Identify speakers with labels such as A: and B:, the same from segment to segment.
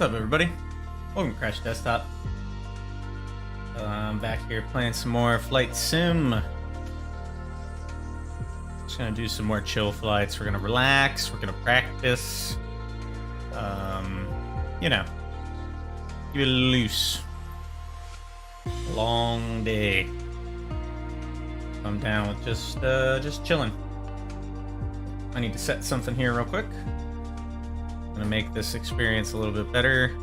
A: What's up, everybody? Welcome to Crash Desktop. I'm back here playing some more Flight Sim. Just gonna do some more chill flights. We're gonna relax. We're gonna practice. You know, keep it loose. Long day. I'm down with just chilling. I need to set something here real quick. I'm gonna make this experience a little bit better.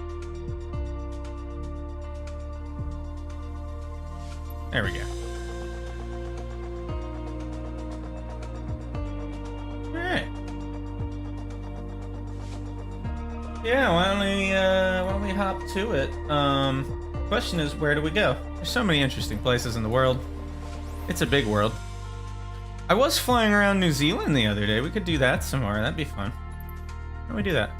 A: There we go. Alright. Yeah, why don't we hop to it? Question is, where do we go? There's so many interesting places in the world. It's a big world. I was flying around New Zealand the other day. We could do that some more. That'd be fun. How do we do that?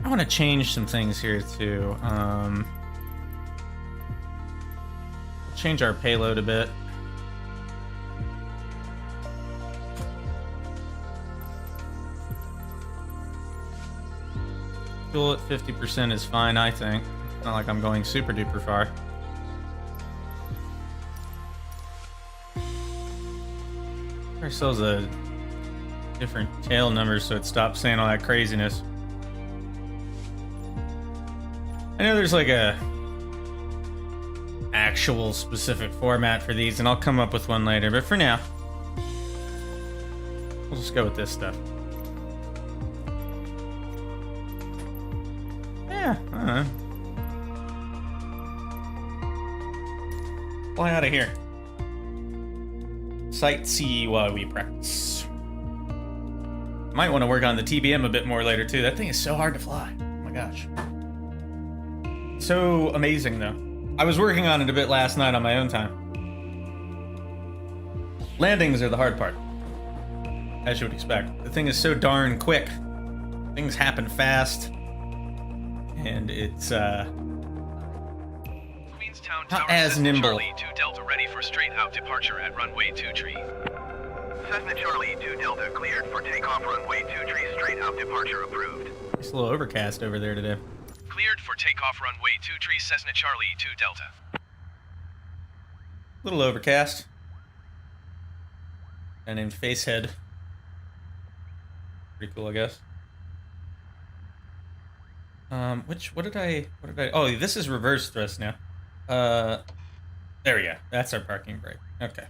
A: I want to change some things here too. Change our payload a bit. Fuel at 50% is fine, I think. It's not like I'm going super duper far. Give ourselves a different tail number so it stops saying all that craziness. I know there's like a actual specific format for these, and I'll come up with one later, but for now, we'll just go with this stuff. Yeah, I don't know. Fly out of here. Sightsee while we practice. Might want to work on the TBM a bit more later too. That thing is so hard to fly. Oh my gosh. So amazing though. I was working on it a bit last night on my own time. Landings are the hard part, as you would expect. The thing is so darn quick. Things happen fast. And it's
B: Queenstown
A: not
B: Tower
A: as nimble.
B: Charlie 2 Delta ready for straight out departure at runway 23. Cessna Charlie 2 Delta cleared for takeoff runway 23 straight out departure approved.
A: It's a little overcast over there today.
B: Cleared for takeoff runway 23 Cessna Charlie 2 Delta.
A: Little overcast. Guy named Facehead. Pretty cool, I guess. What did I, oh, this is reverse thrust now. There we go. That's our parking brake. Okay.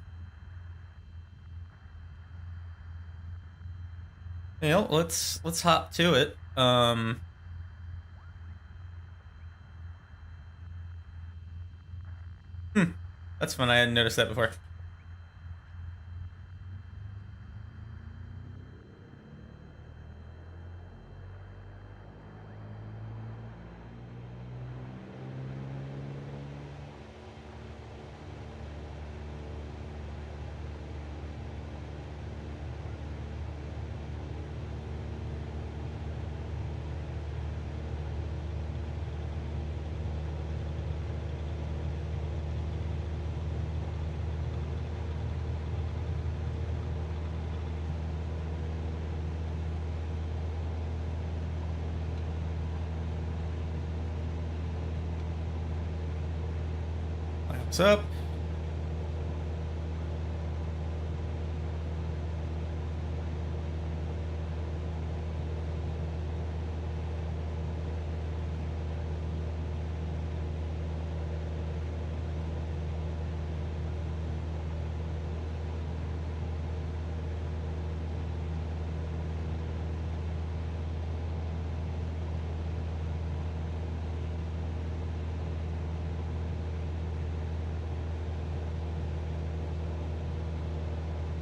A: Well, let's hop to it. That's fun. I hadn't noticed that before. What's up?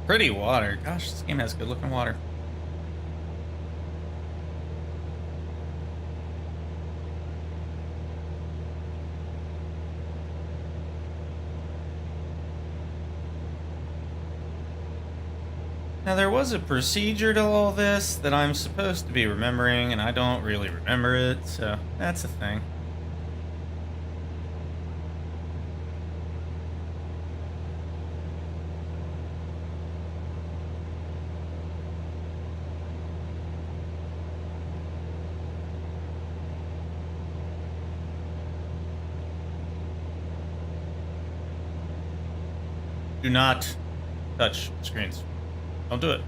A: Pretty water. Gosh, this game has good looking water. Now, there was a procedure to all this that I'm supposed to be remembering, and I don't really remember it, so that's a thing. Do not touch screens. Don't do it.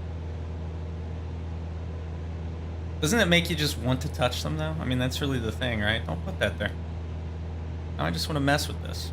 A: Doesn't it make you just want to touch them, though? I mean, that's really the thing, right? Don't put that there. Now I just want to mess with this.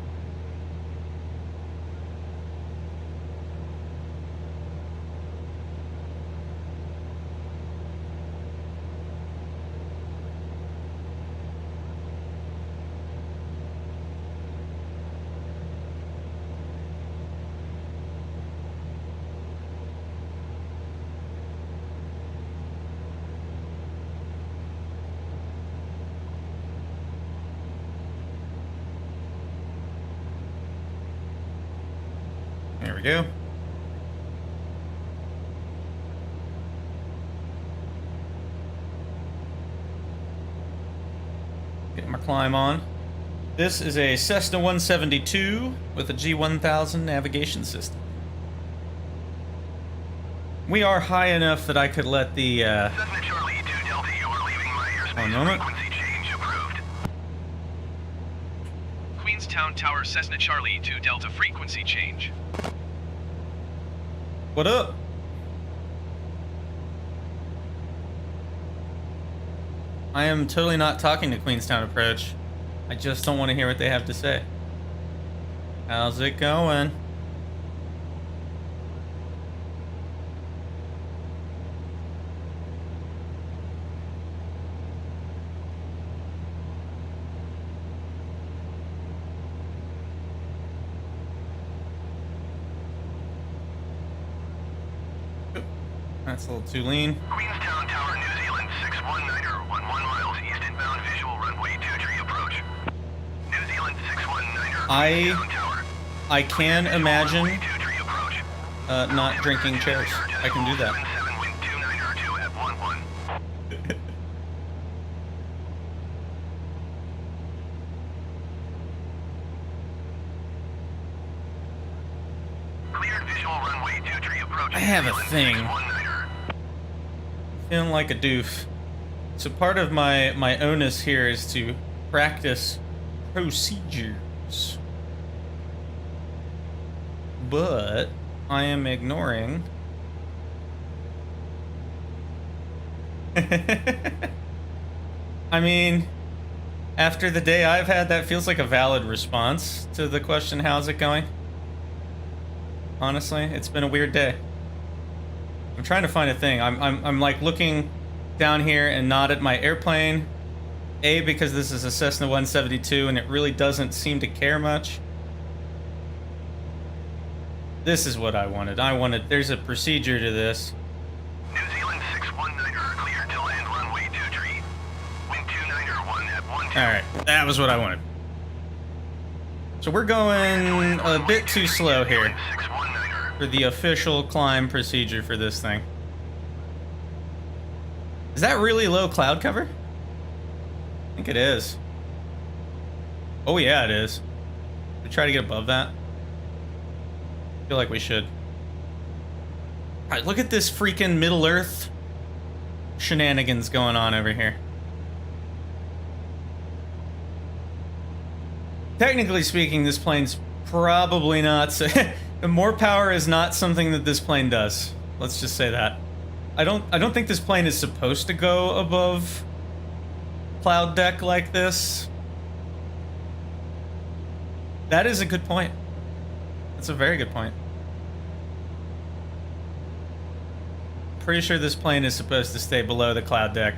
A: There we go. Get my climb on. This is a Cessna 172 with a G1000 navigation system. We are high enough that I could let the
B: Cessna Charlie 2 Delta, you are leaving my airspace.
A: One moment.
B: Frequency change approved.
C: Queenstown Tower Cessna Charlie 2 Delta frequency change.
A: What up? I am totally not talking to Queenstown Approach. I just don't want to hear what they have to say. How's it going? That's a little too lean.
B: Queenstown Tower, New Zealand 619er, 11 miles east inbound visual runway 23 approach. New Zealand 619er, Queenstown Tower.
A: I can imagine
B: Runway 23 approach.
A: not drinking chairs. I can do that.
B: 77 wind 29er 2 at 11. Cleared visual runway 23 approach.
A: I have a
B: New Zealand
A: thing.
B: 619er.
A: Feeling like a doof. So part of my onus here is to practice procedures. But I am ignoring I mean, after the day I've had, that feels like a valid response to the question, how's it going? Honestly, it's been a weird day. I'm trying to find a thing. I'm like looking down here and not at my airplane. A, because this is a Cessna 172 and it really doesn't seem to care much. This is what I wanted. There's a procedure to this.
B: New Zealand 619er cleared to land runway 23. Wind 29er 1 at 12.
A: Alright, that was what I wanted. So we're going a bit too slow here
B: 619er.
A: for the official climb procedure for this thing. Is that really low cloud cover? I think it is. Oh yeah, it is. Should we try to get above that? I feel like we should. Alright, look at this freaking Middle Earth shenanigans going on over here. Technically speaking, this plane's probably not... More power is not something that this plane does. Let's just say that. I don't think this plane is supposed to go above cloud deck like this. That is a good point. That's a very good point. Pretty sure this plane is supposed to stay below the cloud deck.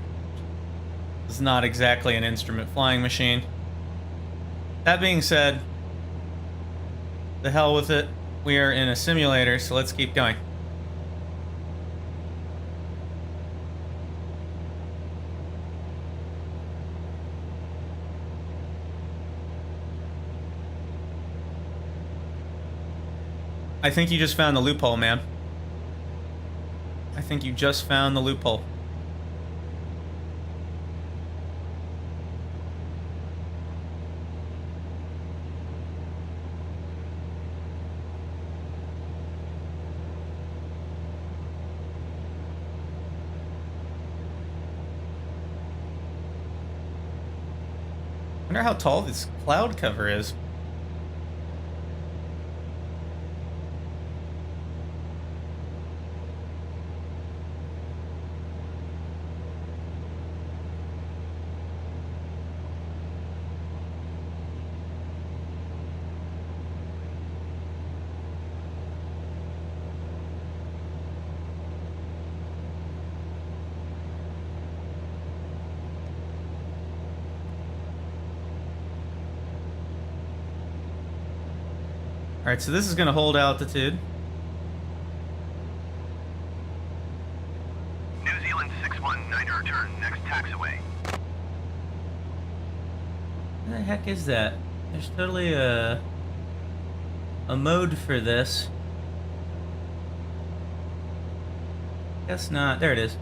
A: It's not exactly an instrument flying machine. That being said, the hell with it. We are in a simulator, so let's keep going. I think you just found the loophole, man. I think you just found the loophole. I wonder how tall this cloud cover is. Alright, so this is gonna hold altitude.
B: New Zealand 619 return, next taxiway.
A: What the heck is that? There's totally a mode for this. Guess not. There it is.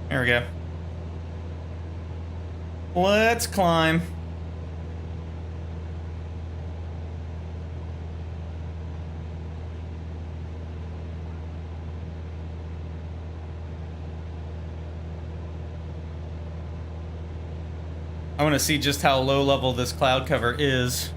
A: There we go. Let's climb. I want to see just how low level this cloud cover is.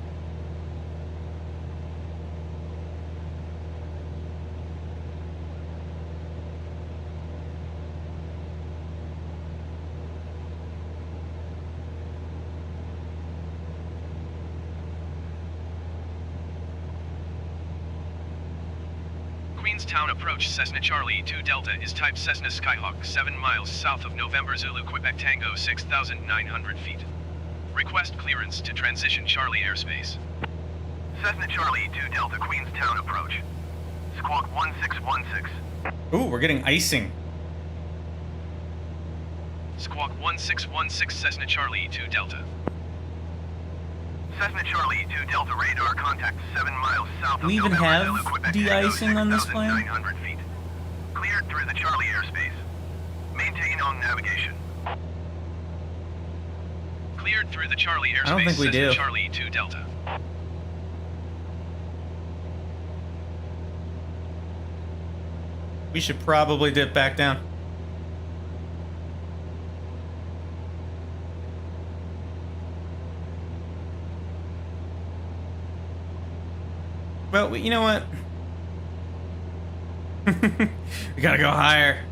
C: Queenstown approach Cessna Charlie 2 Delta is type Cessna Skyhawk 7 miles south of November Zulu Quebec Tango 6,900 feet. Request clearance to transition Charlie airspace.
B: Cessna Charlie 2 Delta Queenstown approach. Squawk 1616.
A: Ooh, we're getting icing.
C: Squawk 1616 Cessna Charlie 2 Delta.
B: Cessna Charlie 2 Delta radar contact 7 miles south of
A: We even
B: November
A: have
B: Zulu Quebec
A: de-icing
B: Tango
A: on this plane?
B: 6,900 feet. Cleared through the Charlie airspace. Maintain on navigation.
C: Cleared through the Charlie airspace.
A: I don't think we
C: Cessna
A: do.
C: Charlie 2 Delta.
A: We should probably dip back down. Well, you know what? We gotta go higher.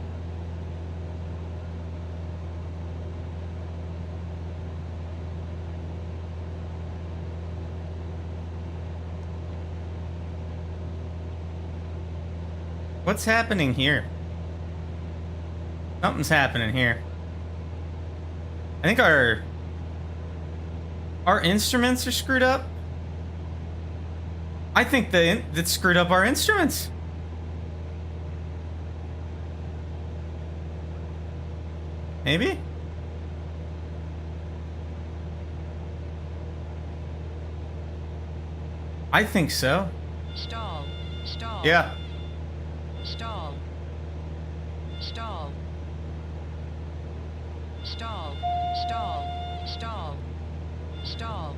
A: What's happening here? Something's happening here. I think our instruments are screwed up. I think that screwed up our instruments. Maybe? I think so.
D: Stall. Stall.
A: Yeah.
D: Stall. Stall. Stall. Stall. Stall. Stall.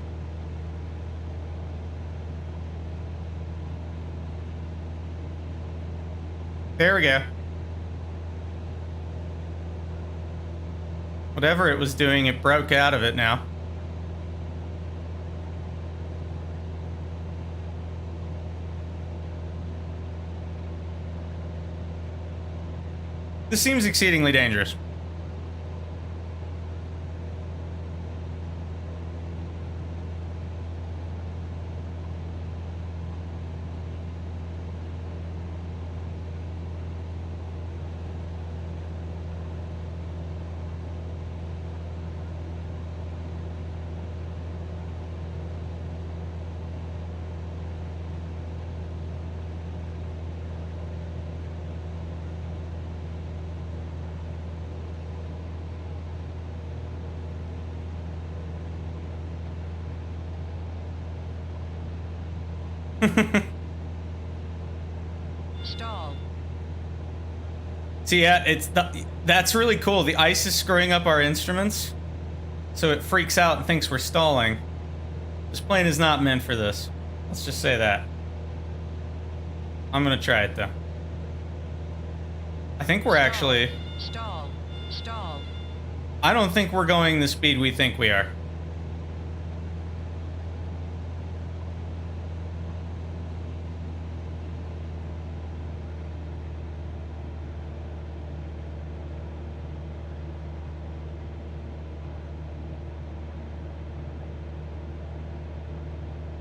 A: There we go. Whatever it was doing, it broke out of it now. This seems exceedingly dangerous.
D: Stall.
A: See, yeah, that's really cool. The ice is screwing up our instruments, so it freaks out and thinks we're stalling. This plane is not meant for this. Let's just say that. I'm gonna try it though. I think we're actually...
D: Stall. Stall.
A: I don't think we're going the speed we think we are.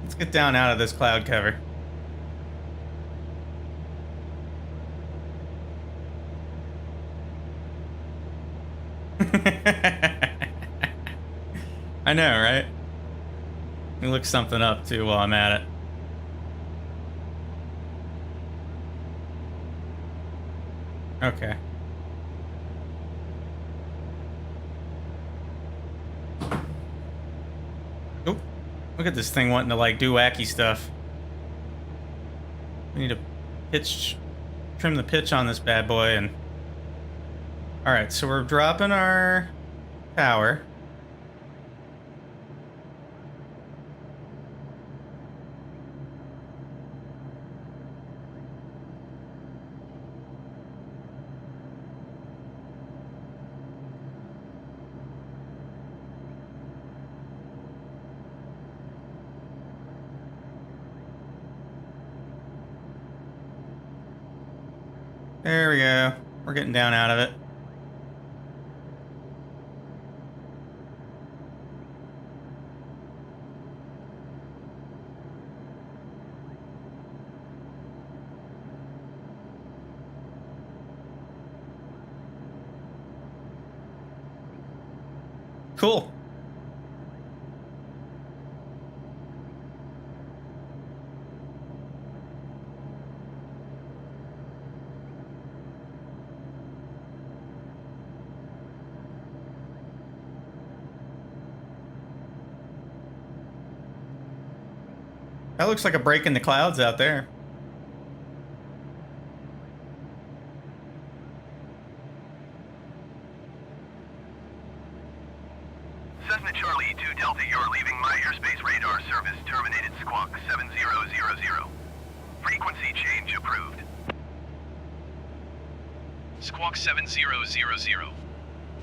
A: Let's get down out of this cloud cover. I know, right? Let me look something up too while I'm at it. Okay. Oop. Look at this thing wanting to like do wacky stuff. We need to trim the pitch on this bad boy and... Alright, so we're dropping our power. There we go. We're getting down out of it. Cool. That looks like a break in the clouds out there.
B: Cessna Charlie 2 Delta, you're leaving my airspace radar service. Terminated squawk 7000. Frequency change approved.
C: Squawk 7000.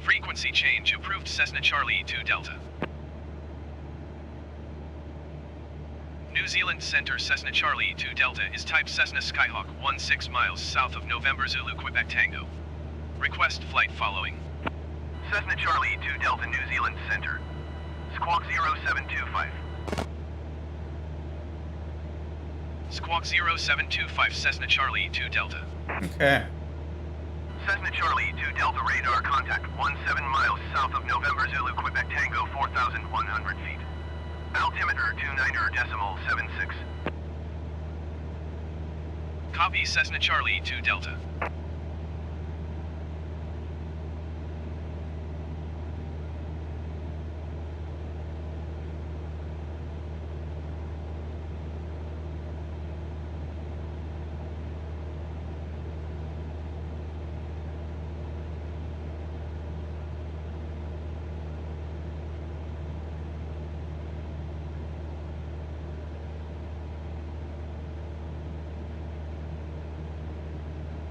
C: Frequency change approved. Cessna Charlie 2 Delta. New Zealand Center Cessna Charlie 2 Delta is type Cessna Skyhawk 16 miles south of November Zulu Quebec Tango. Request flight following.
B: Cessna Charlie 2 Delta, New Zealand Center. Squawk 0725.
C: Squawk 0725 Cessna Charlie 2 Delta.
A: Okay.
B: Cessna Charlie 2 Delta, radar contact 17 miles south of November Zulu Quebec Tango, 4,100 feet. Altimeter 29.76.
C: Copy Cessna Charlie 2 Delta.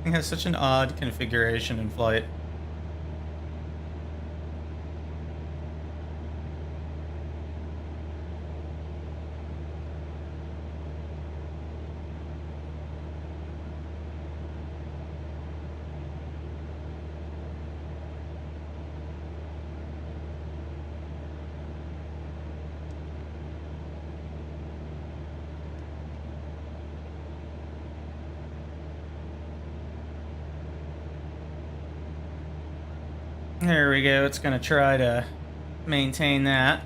A: It has such an odd configuration in flight. There we go. It's going to try to maintain that.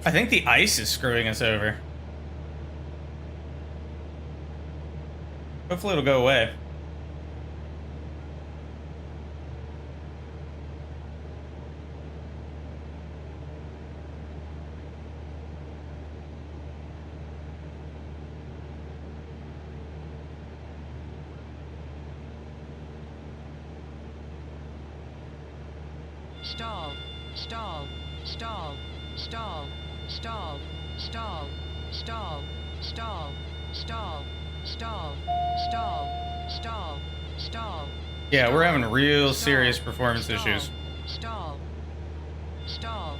A: I think the ice is screwing us over. Hopefully it'll go away.
D: Stall. Stall. Stall. Stall. Stall. Stall. Stall. Stall. Stall. Stall. Stall. Stall. Stall.
A: Yeah, we're having real serious performance issues.
D: Stall. Stall.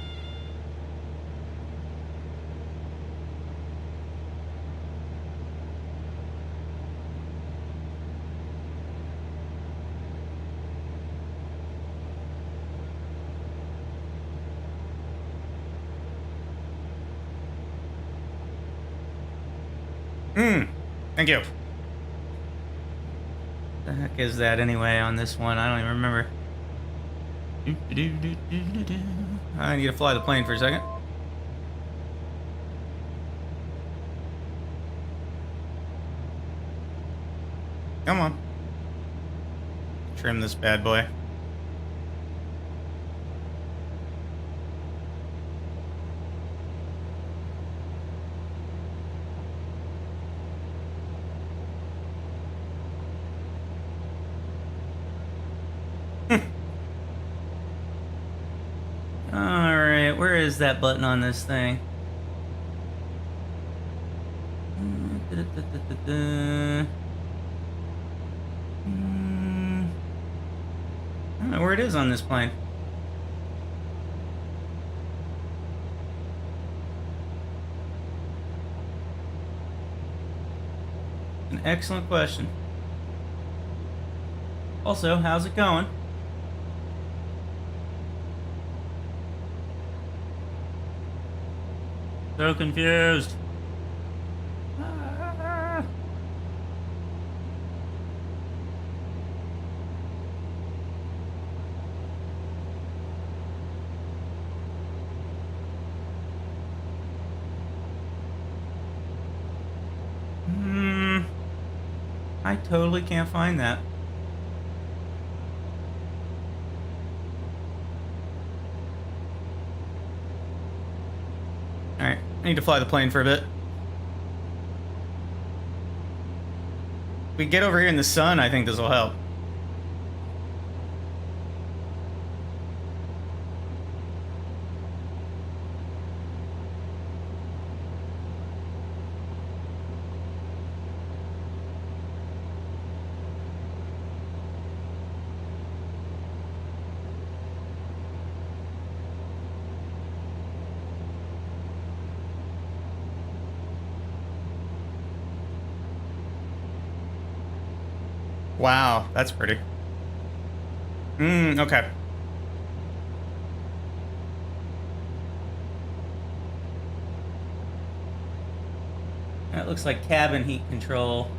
A: Thank you. The heck is that anyway on this one? I don't even remember. I need to fly the plane for a second. Come on. Trim this bad boy. Alright, where is that button on this thing? I don't know where it is on this plane. An excellent question. Also, how's it going? So confused. Ah. I totally can't find that. Alright, I need to fly the plane for a bit. If we get over here in the sun, I think this will help. Wow, that's pretty. Okay. That looks like cabin heat control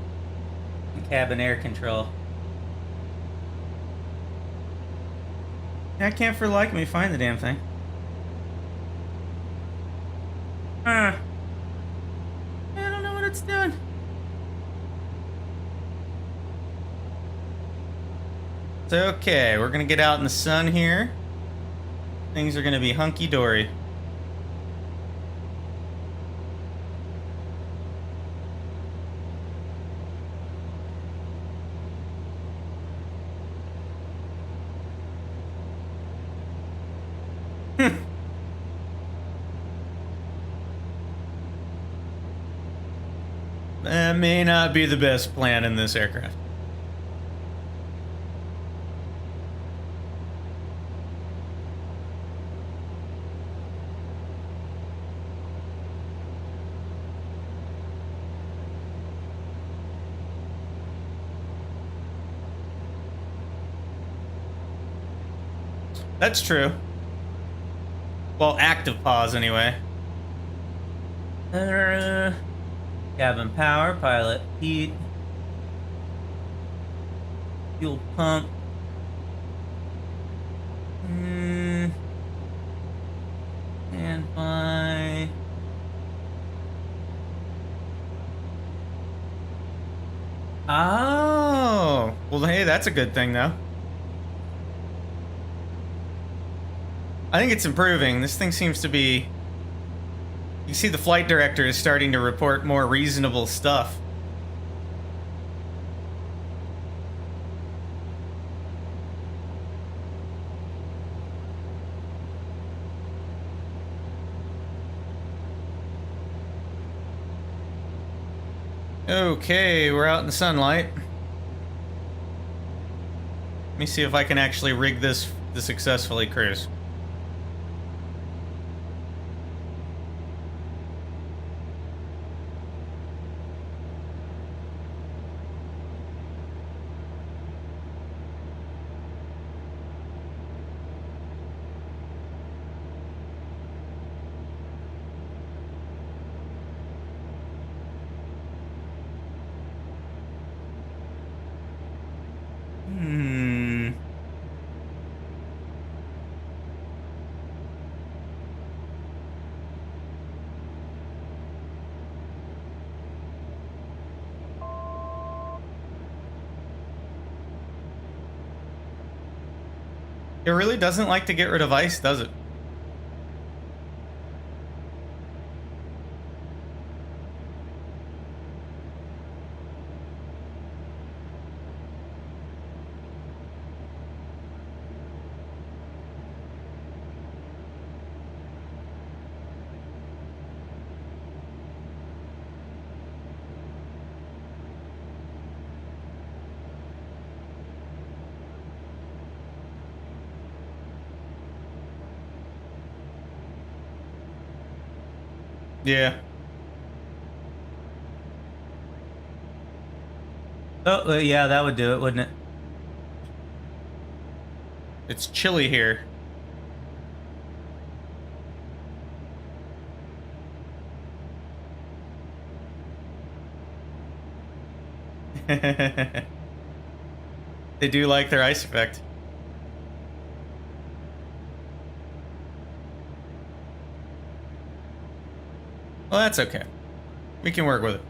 A: and cabin air control. I can't for the life of me find the damn thing. I don't know what it's doing. It's okay, we're gonna get out in the sun here. Things are gonna be hunky-dory. That may not be the best plan in this aircraft. That's true. Well, active pause anyway. Cabin power, pilot heat, fuel pump. Standby. Oh, well, hey, that's a good thing though. I think it's improving. This thing seems to be... You see the flight director is starting to report more reasonable stuff. Okay, we're out in the sunlight. Let me see if I can actually rig this to successfully cruise. It really doesn't like to get rid of ice, does it? Yeah. Oh, yeah, that would do it, wouldn't it? It's chilly here. They do like their ice effect. Well, that's okay. We can work with it.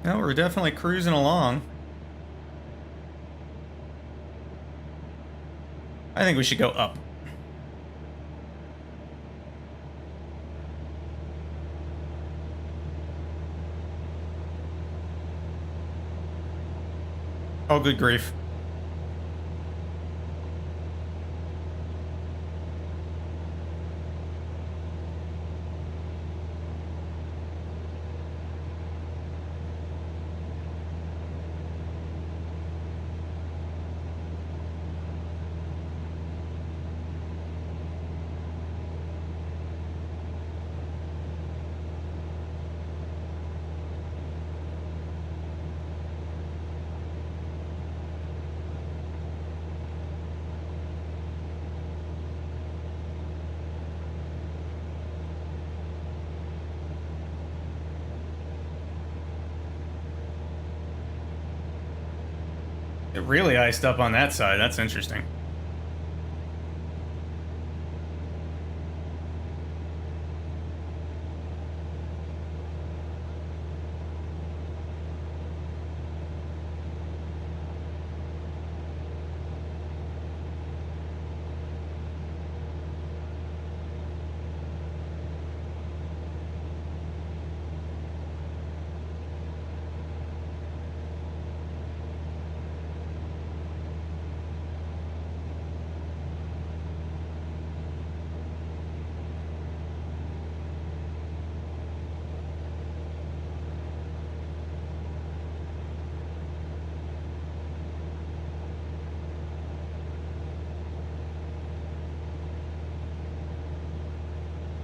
A: No, we're definitely cruising along. I think we should go up. Oh, good grief. It really iced up on that side. That's interesting.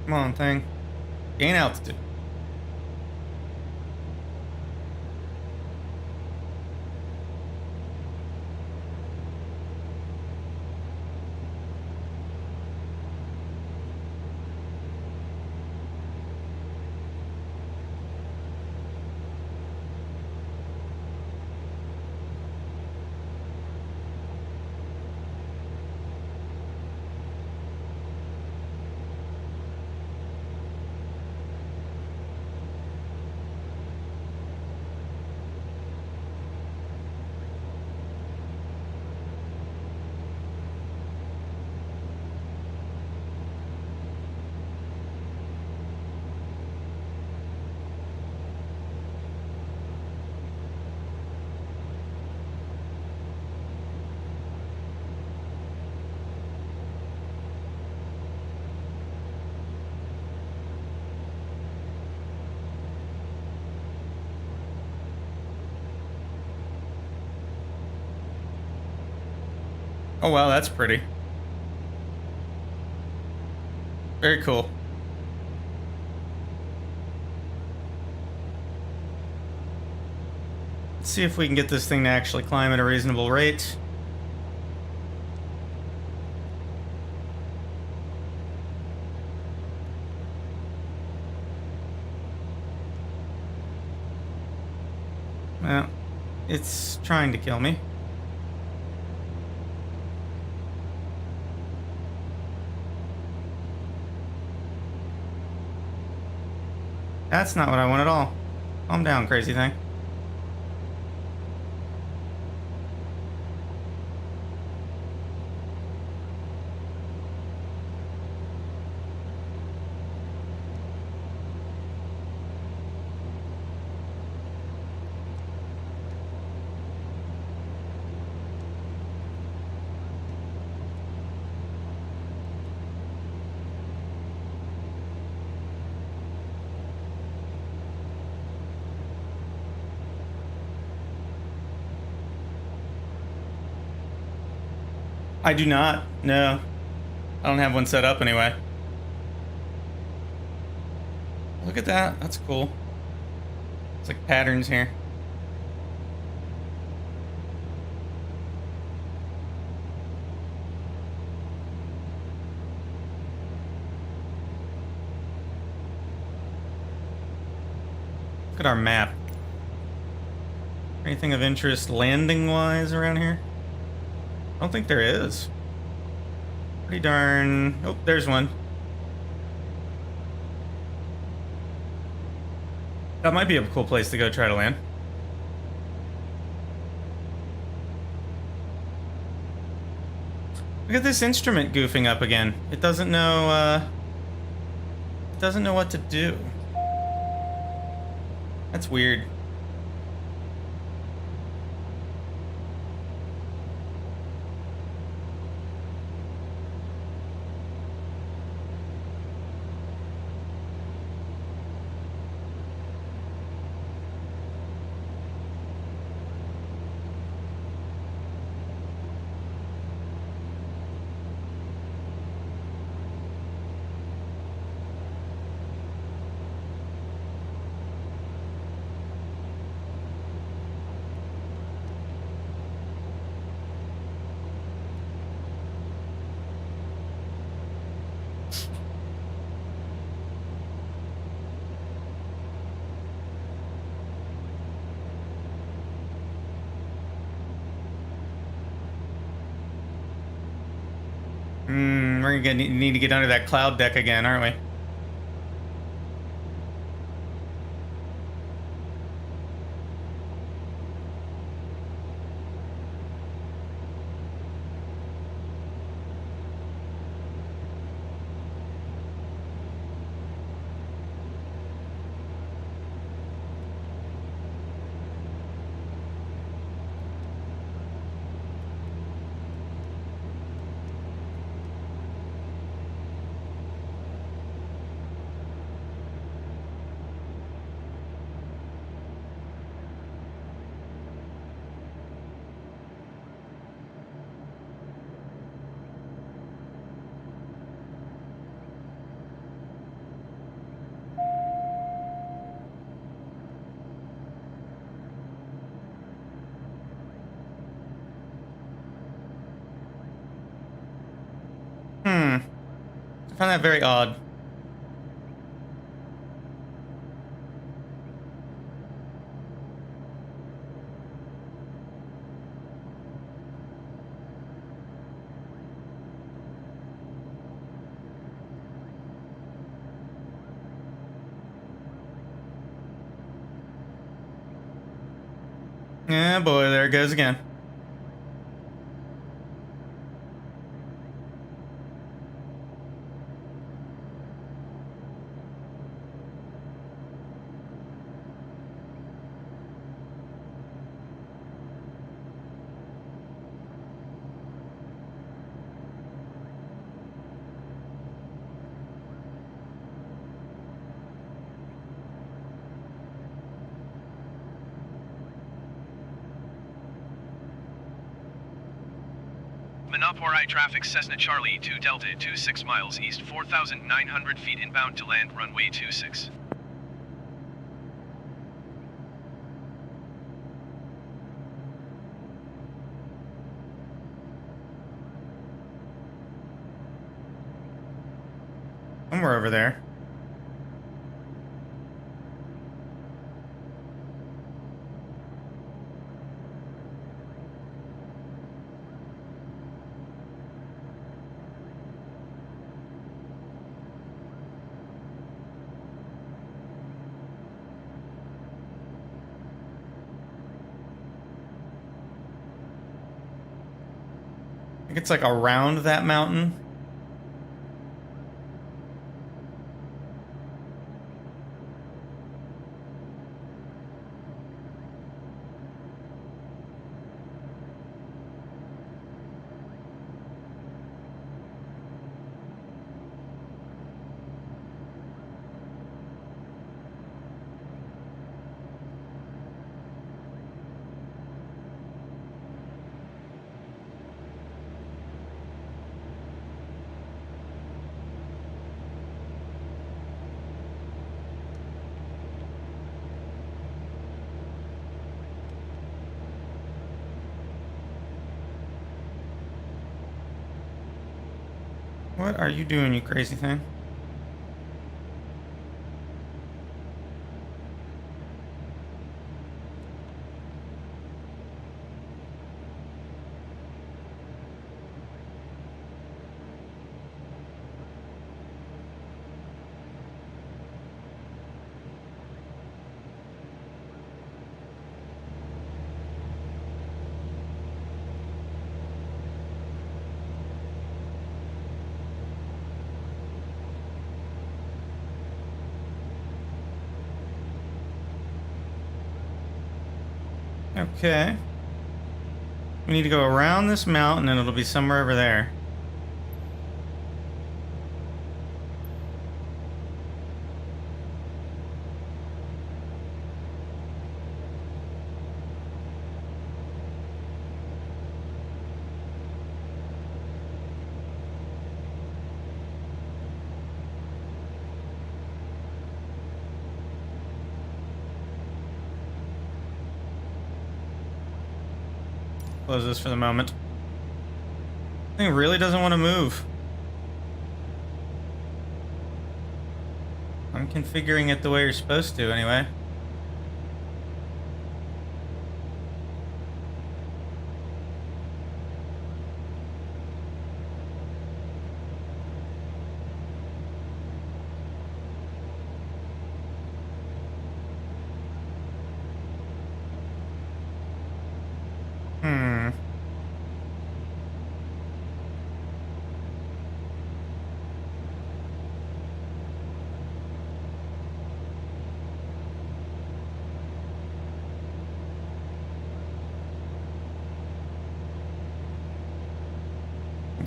A: Come on, thing. Gain altitude. Oh wow, that's pretty. Very cool. Let's see if we can get this thing to actually climb at a reasonable rate. Well, it's trying to kill me. That's not what I want at all. Calm down, crazy thing. I do not. No. I don't have one set up anyway. Look at that. That's cool. It's like patterns here. Look at our map. Anything of interest landing-wise around here? I don't think there is. Pretty darn... Oh, there's one. That might be a cool place to go try to land. Look at this instrument goofing up again. It doesn't know, it doesn't know what to do. That's weird. We're gonna need to get under that cloud deck again, aren't we? I find that very odd. Yeah, boy, there it goes again.
C: Manapori traffic Cessna Charlie 2 Delta 26 miles east 4,900 feet inbound to land runway 26.
A: Somewhere over there. I think it's like around that mountain. What are you doing, you crazy thing? Okay. We need to go around this mountain and it'll be somewhere over there. Close this for the moment. Thing really doesn't want to move. I'm configuring it the way you're supposed to, anyway.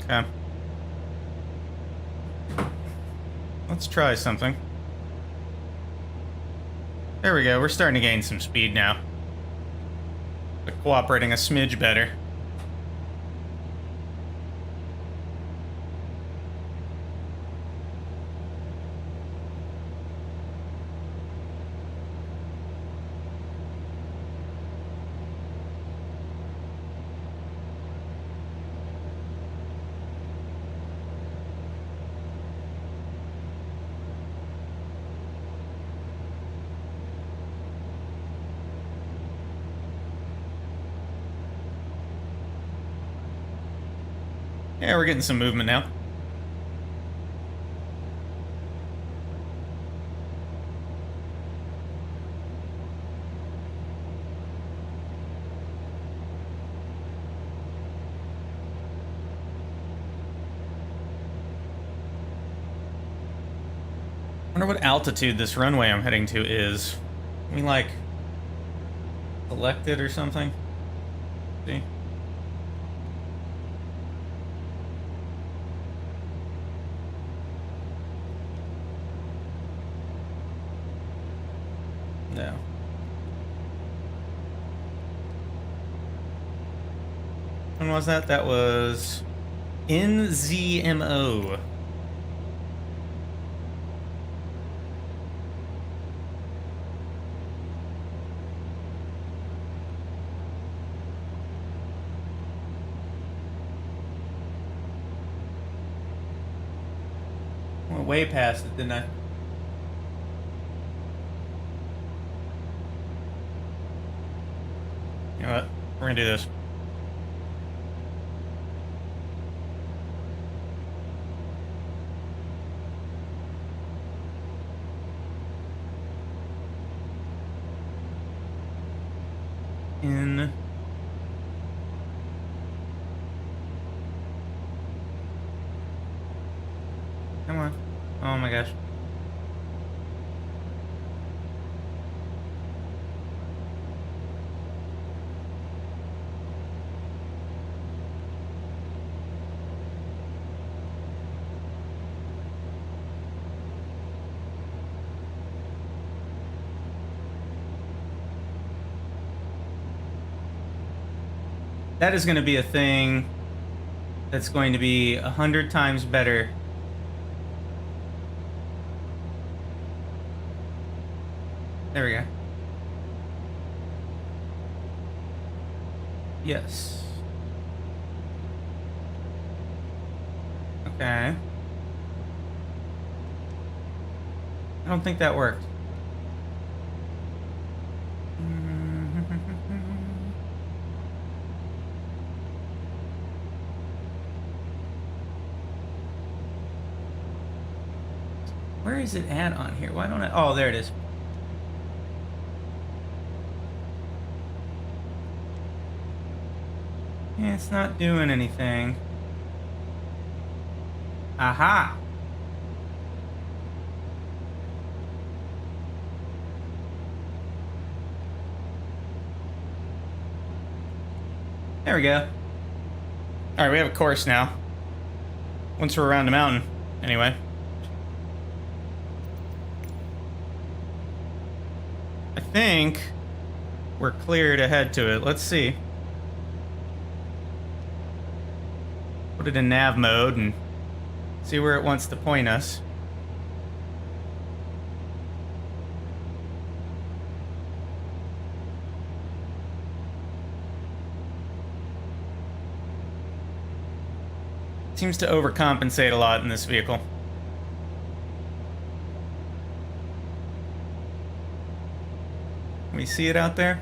A: Okay. Let's try something. There we go. We're starting to gain some speed now. They're cooperating a smidge better. Yeah, we're getting some movement now. I wonder what altitude this runway I'm heading to is. Can we, like, select it or something? See? No. When was that? That was NZMO. Went way past it, didn't I? You know what? We're gonna do this. In come on. Oh my gosh. That is going to be a thing that's going to be 100 times better. There we go. Yes. Okay. I don't think that worked. Where is it at on here? Why don't I? Oh, there it is. Yeah, it's not doing anything. Aha! There we go. Alright, we have a course now. Once we're around the mountain, anyway. I think we're clear to head to it. Let's see. Put it in nav mode and see where it wants to point us. Seems to overcompensate a lot in this vehicle. Can we see it out there?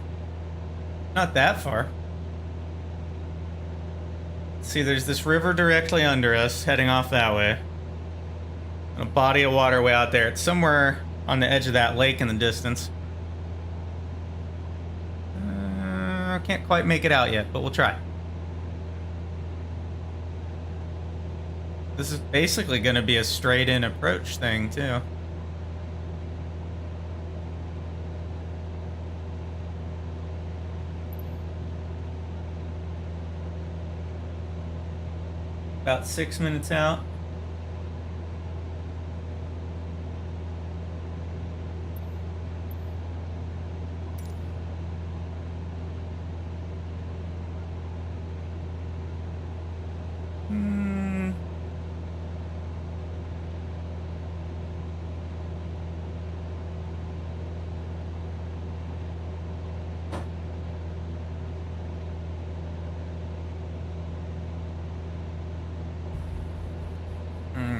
A: Not that far. See, there's this river directly under us, heading off that way. And a body of water way out there. It's somewhere on the edge of that lake in the distance. I can't quite make it out yet, but we'll try. This is basically going to be a straight-in approach thing, too. About 6 minutes out.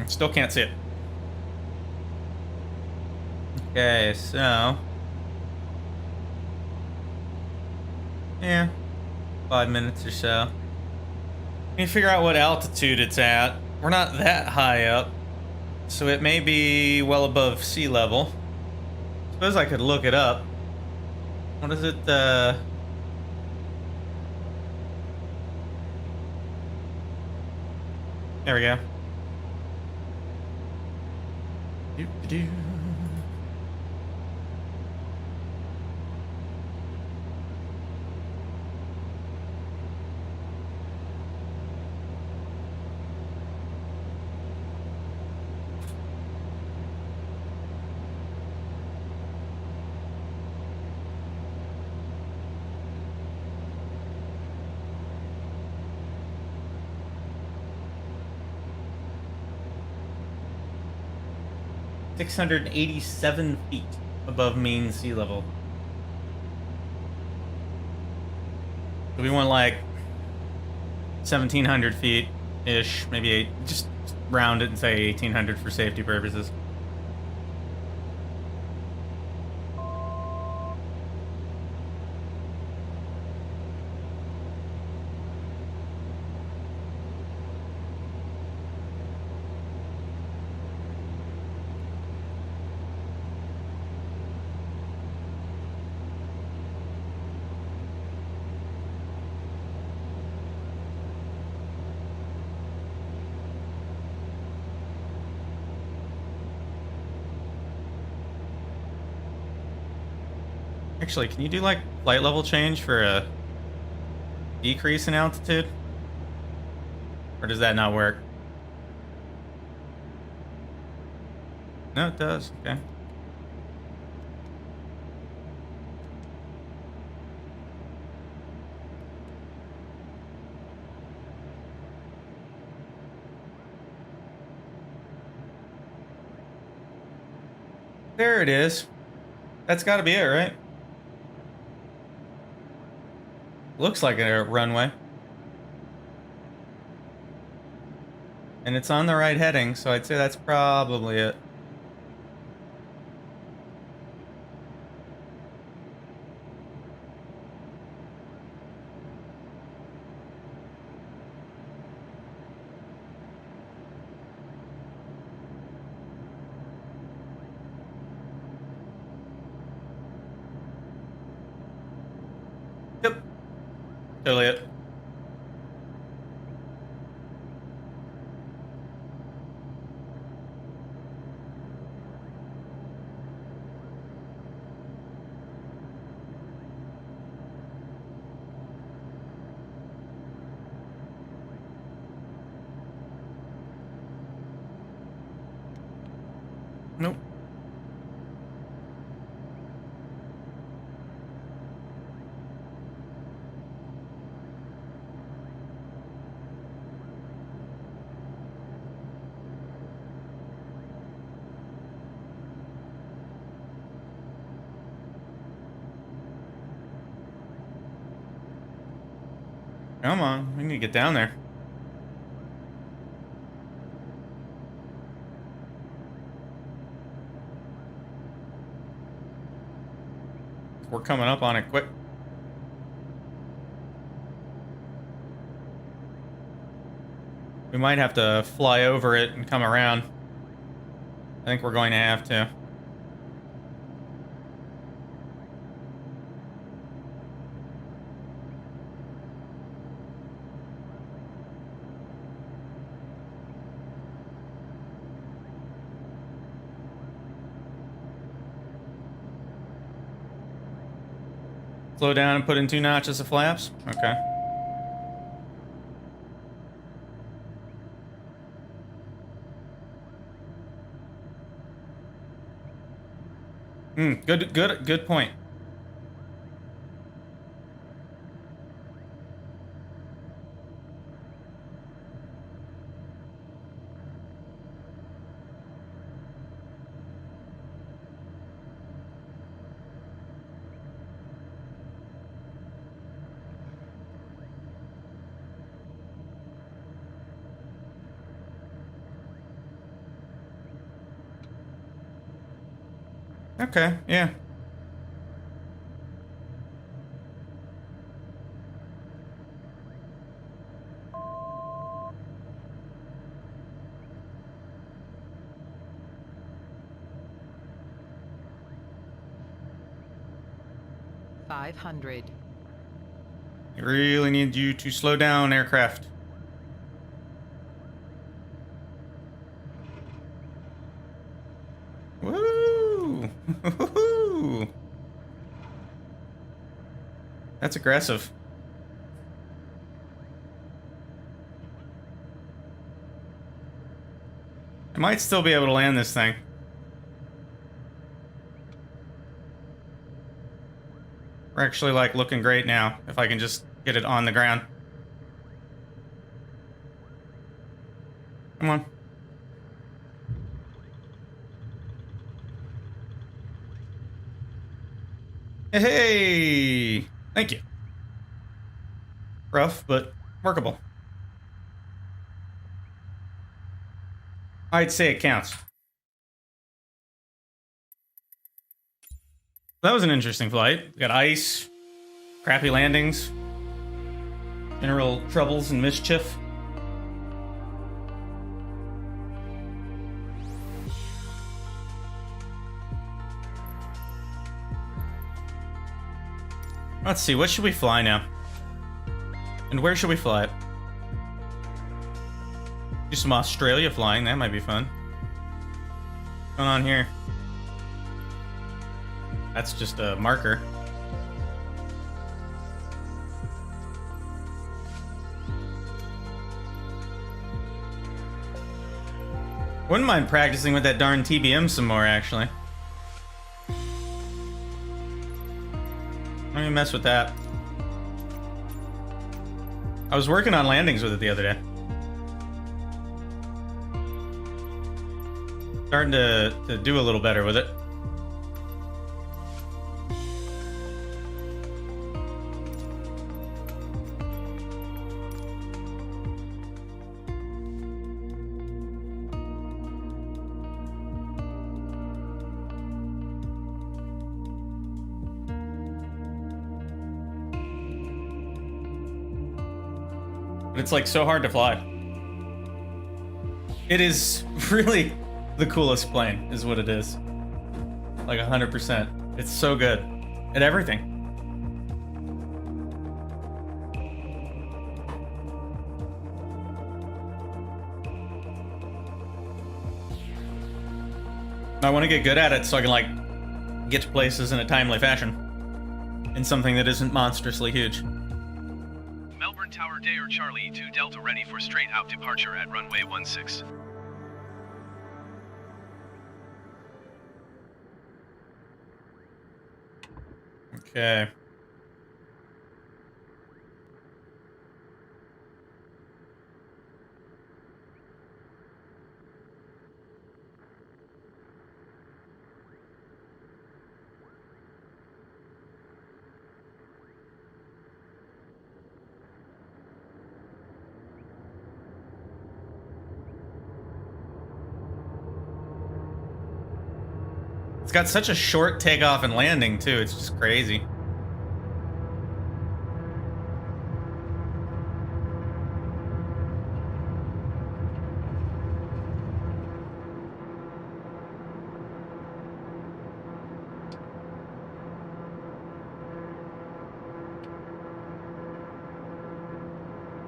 A: Still can't see it. Okay, so yeah, 5 minutes or so. Let me figure out what altitude it's at. We're not that high up, so it may be well above sea level. Suppose I could look it up. What is it? There we go. Do-do-do. 687 feet above mean sea level. So we want like 1,700 feet ish, maybe just round it and say 1,800 for safety purposes. Actually, can you do like flight level change for a decrease in altitude? Or does that not work? No, it does. Okay. There it is. That's got to be it, right? Looks like a runway. And it's on the right heading, so I'd say that's probably it. Yep. Totally it. Nope. Come on, we need to get down there. We're coming up on it quick. We might have to fly over it and come around. I think we're going to have to. Slow down and put in 2 notches of flaps? Okay. Good point. Okay, yeah.
D: $500.
A: I really need you to slow down, aircraft. Woo! Woo-hoo-hoo. That's aggressive. I might still be able to land this thing. We're actually like looking great now, if I can just get it on the ground. Come on. Hey! Thank you. Rough, but workable. I'd say it counts. That was an interesting flight. Got ice, crappy landings, general troubles and mischief. Let's see, what should we fly now? And where should we fly it? Do some Australia flying, that might be fun. What's going on here? That's just a marker. Wouldn't mind practicing with that darn TBM some more, actually. Let me mess with that. I was working on landings with it the other day. Starting to do a little better with it. But it's like so hard to fly. It is really the coolest plane, is what it is. Like 100%. It's so good at everything. I want to get good at it so I can like get to places in a timely fashion. In something that isn't monstrously huge.
C: Melbourne Tower Dayor Charlie 2 Delta ready for straight out departure at runway 16.
A: Okay. It's got such a short takeoff and landing, too. It's just crazy.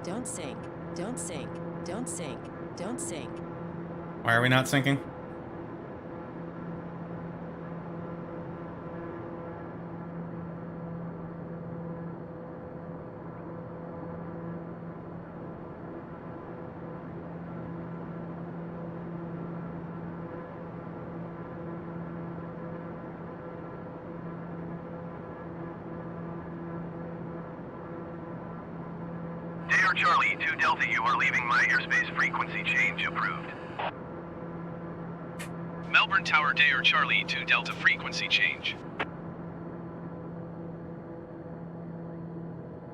E: Don't sink. Don't sink. Don't sink. Don't sink.
A: Why are we not sinking?
B: Dayor Charlie 2 Delta, you are leaving my airspace. Frequency change approved.
C: Melbourne Tower Dayor Charlie 2 Delta frequency change.
A: I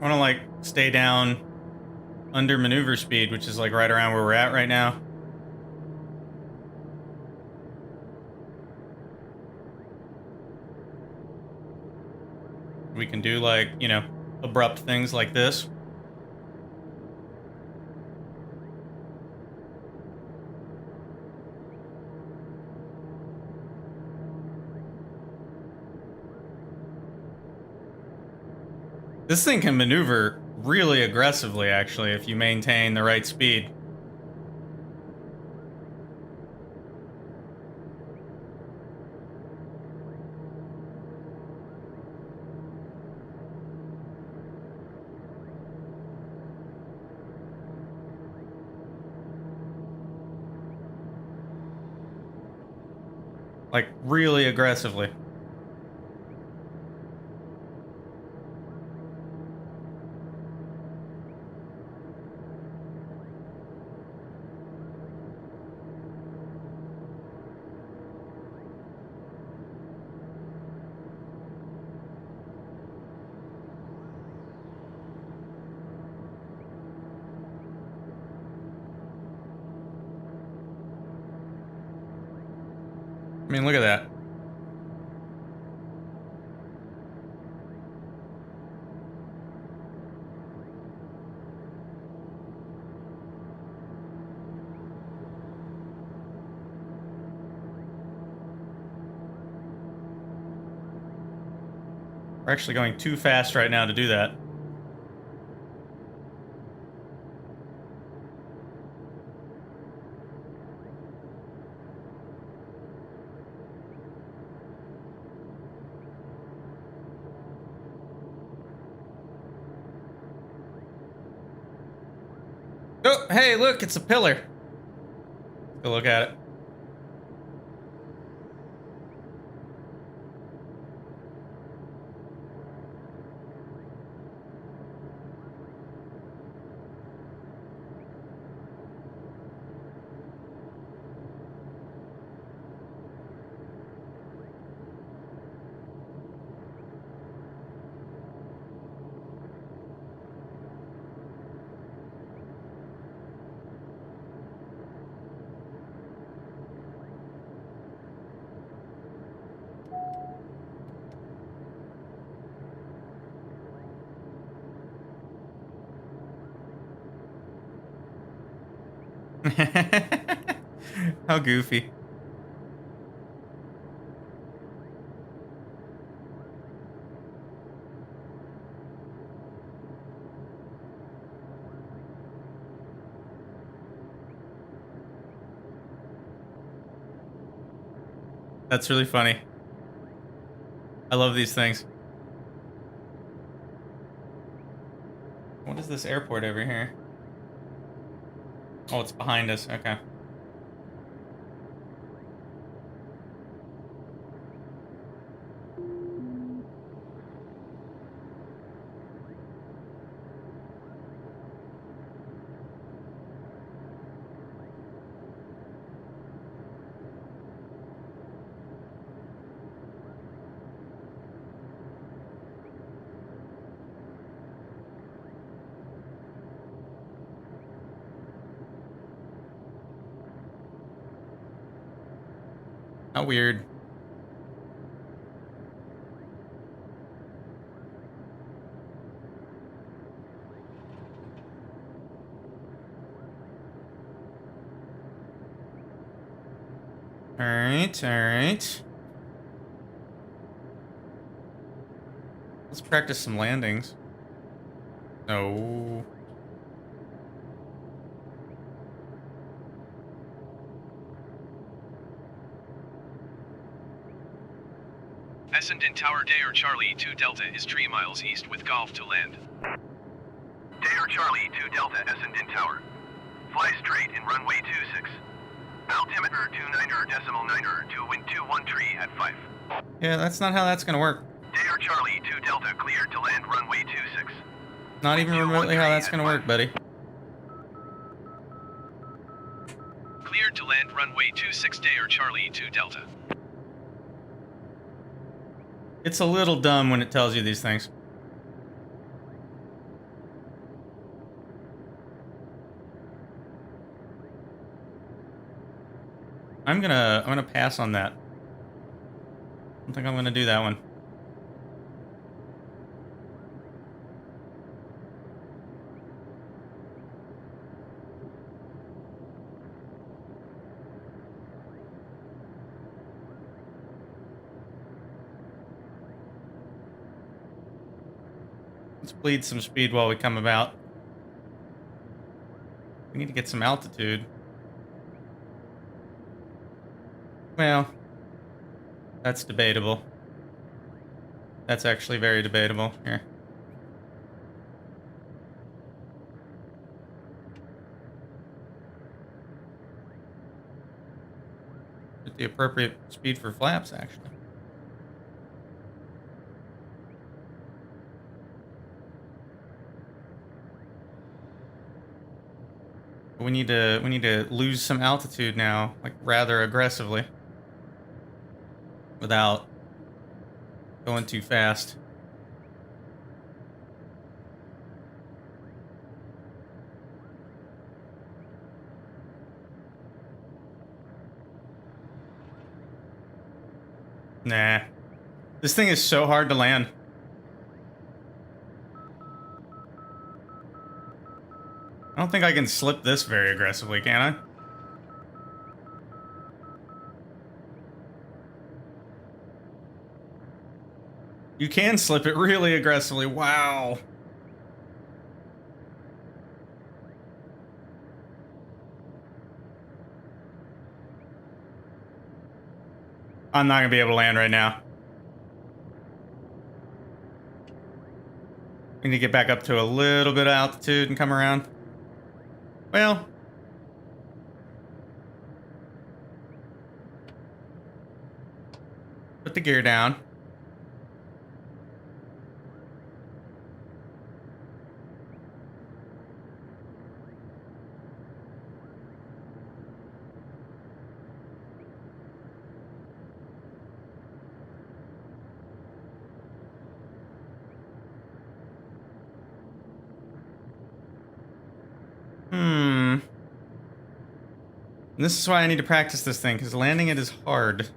A: want to like stay down under maneuver speed, which is like right around where we're at right now. We can do like, you know, abrupt things like this. This thing can maneuver really aggressively, actually, if you maintain the right speed. Like, really aggressively. I mean, look at that. We're actually going too fast right now to do that. Oh, hey, look, it's a pillar. Go look at it. How goofy. That's really funny. I love these things. What is this airport over here? Oh, it's behind us. Okay. How weird. All right, all right. Let's practice some landings. No.
C: Essendon Tower Dare Charlie 2 Delta is 3 miles east with Golf to land.
B: Dare Charlie 2 Delta Essendon Tower. Fly straight in runway 26. Altimeter 29.9 to wind 213 at 5.
A: Yeah, that's not how that's gonna work.
B: Dare Charlie 2 Delta cleared to land runway 26.
A: Not even remotely how that's gonna work, buddy.
C: Cleared to land runway 26 Dare Charlie 2 Delta.
A: It's a little dumb when it tells you these things. I'm gonna pass on that. I don't think I'm gonna do that one. Let's bleed some speed while we come about. We need to get some altitude. Well, that's debatable. That's actually very debatable. Here. At the appropriate speed for flaps, actually. We need to lose some altitude now, like rather aggressively, without going too fast. Nah. This thing is so hard to land. I don't think I can slip this very aggressively, can I? You can slip it really aggressively. Wow. I'm not gonna be able to land right now. We need to get back up to a little bit of altitude and come around. Well. Put the gear down. And this is why I need to practice this thing, because landing it is hard.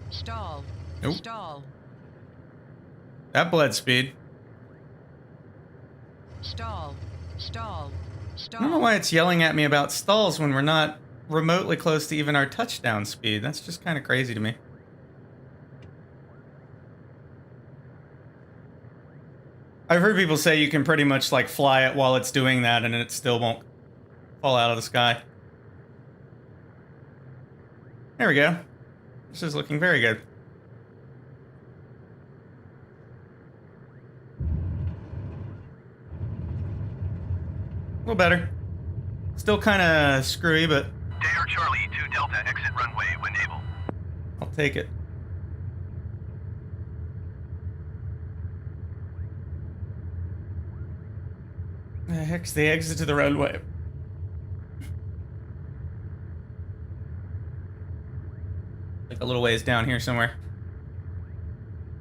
D: Stall.
A: Nope.
D: Stall.
A: That bled speed.
D: Stall. Stall. Stall.
A: I don't know why it's yelling at me about stalls when we're not remotely close to even our touchdown speed. That's just kind of crazy to me. I've heard people say you can pretty much like fly it while it's doing that and it still won't fall out of the sky. There we go. This is looking very good. A little better. Still kind of screwy, but
B: Dare Charlie 2 Delta, exit runway when able.
A: I'll take it. The heck's the exit to the runway? Like a little ways down here somewhere.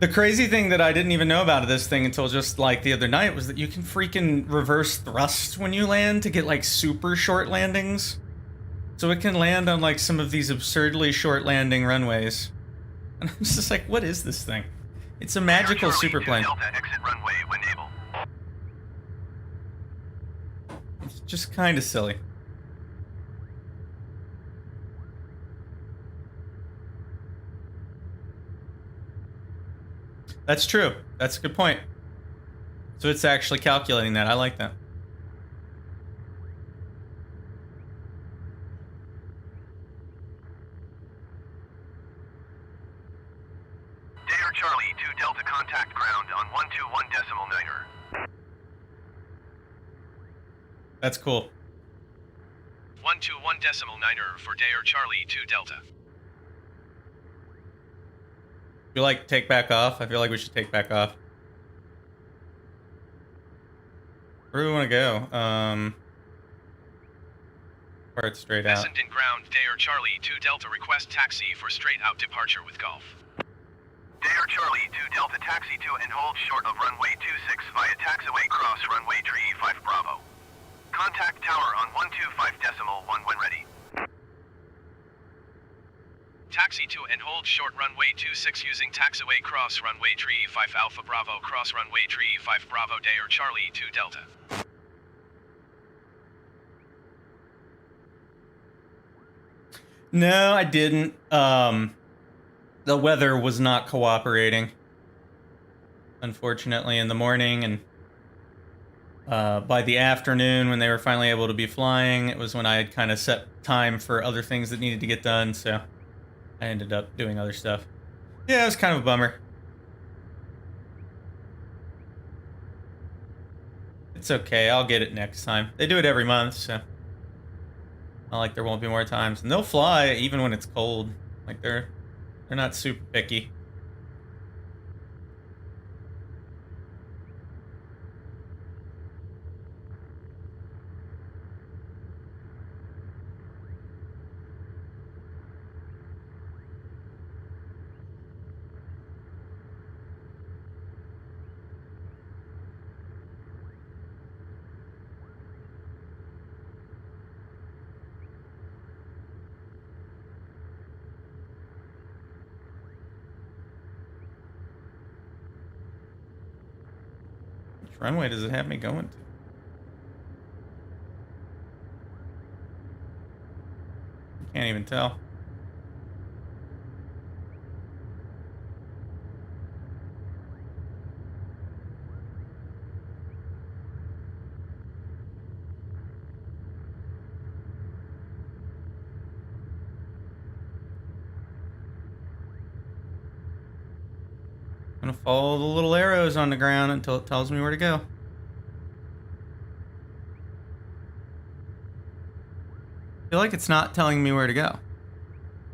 A: The crazy thing that I didn't even know about this thing until just like the other night was that you can freaking reverse thrust when you land to get like super short landings. So it can land on like some of these absurdly short landing runways. And I'm just like, what is this thing? It's a magical
B: Dare Charlie 2
A: superplane.
B: Delta, exit runway when able.
A: It's just kind of silly. That's true. That's a good point. So it's actually calculating that. I like that.
B: Dare Charlie 2 Delta, contact ground on 121.9er.
A: That's cool.
C: 121.9er for Dare Charlie 2 Delta.
A: You like take back off? I feel like we should take back off. Where do we want to go? Part straight out.
C: Essendon ground, Dare Charlie 2 Delta, request taxi for straight out departure with Golf.
B: Dare Charlie 2 Delta, taxi to and hold short of runway 26 via taxiway cross runway tree 5 Bravo. Contact tower on 125.1 when ready.
C: Taxi to and hold short runway 26 using taxiway cross runway tree 5 Alpha Bravo cross runway tree 5 Bravo Dare Charlie 2 Delta.
A: No, I didn't. The weather was not cooperating. Unfortunately, in the morning and by the afternoon when they were finally able to be flying, it was when I had kind of set time for other things that needed to get done, so I ended up doing other stuff. Yeah, it was kind of a bummer. It's okay, I'll get it next time. They do it every month, so not like there won't be more times. And they'll fly even when it's cold. Like they're not super picky. Which runway does it have me going to? Can't even tell. I'm gonna follow the little arrows on the ground until it tells me where to go. I feel like it's not telling me where to go. I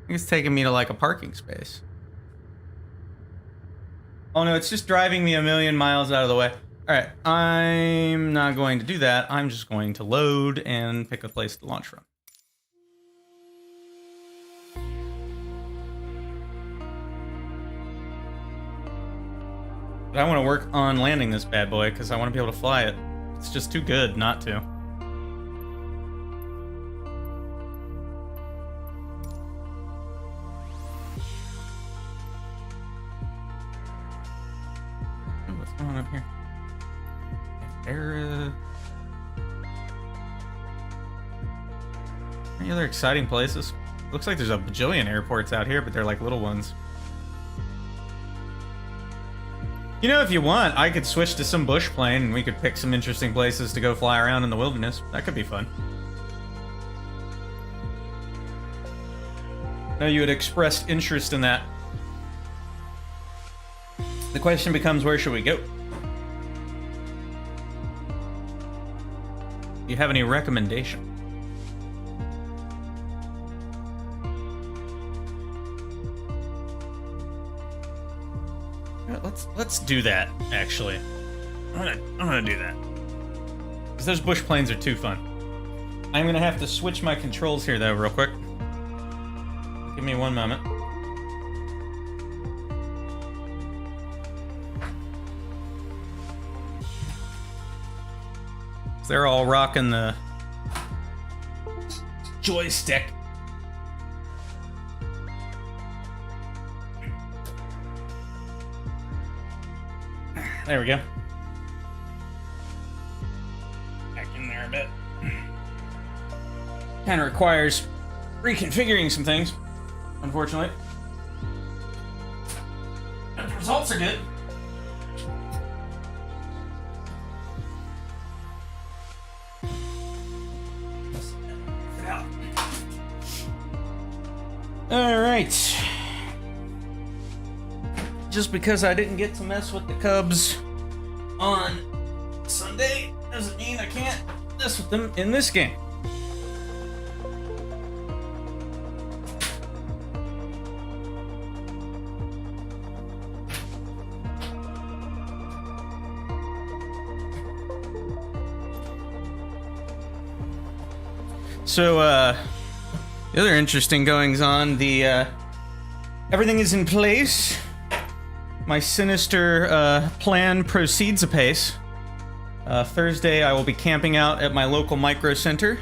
A: think it's taking me to like a parking space. Oh no, it's just driving me a million miles out of the way. Alright, I'm not going to do that. I'm just going to load and pick a place to launch from. But I want to work on landing this bad boy because I want to be able to fly it. It's just too good not to. Oh, what's going on up here? Any other exciting places? Looks like there's a bajillion airports out here, but they're like little ones. You know, if you want, I could switch to some bush plane and we could pick some interesting places to go fly around in the wilderness. That could be fun. No, you had expressed interest in that. The question becomes, where should we go? Do you have any recommendation? Let's do that, actually. I'm gonna do that. Because those bush planes are too fun. I'm gonna have to switch my controls here though, real quick. Give me one moment. They're all rocking the joystick. There we go. Back in there a bit. Kind of requires reconfiguring some things, unfortunately. But the results are good. Alright. Just because I didn't get to mess with the Cubs on Sunday doesn't mean I can't mess with them in this game. So, the other interesting goings on, everything is in place. My sinister plan proceeds apace. Thursday, I will be camping out at my local micro center,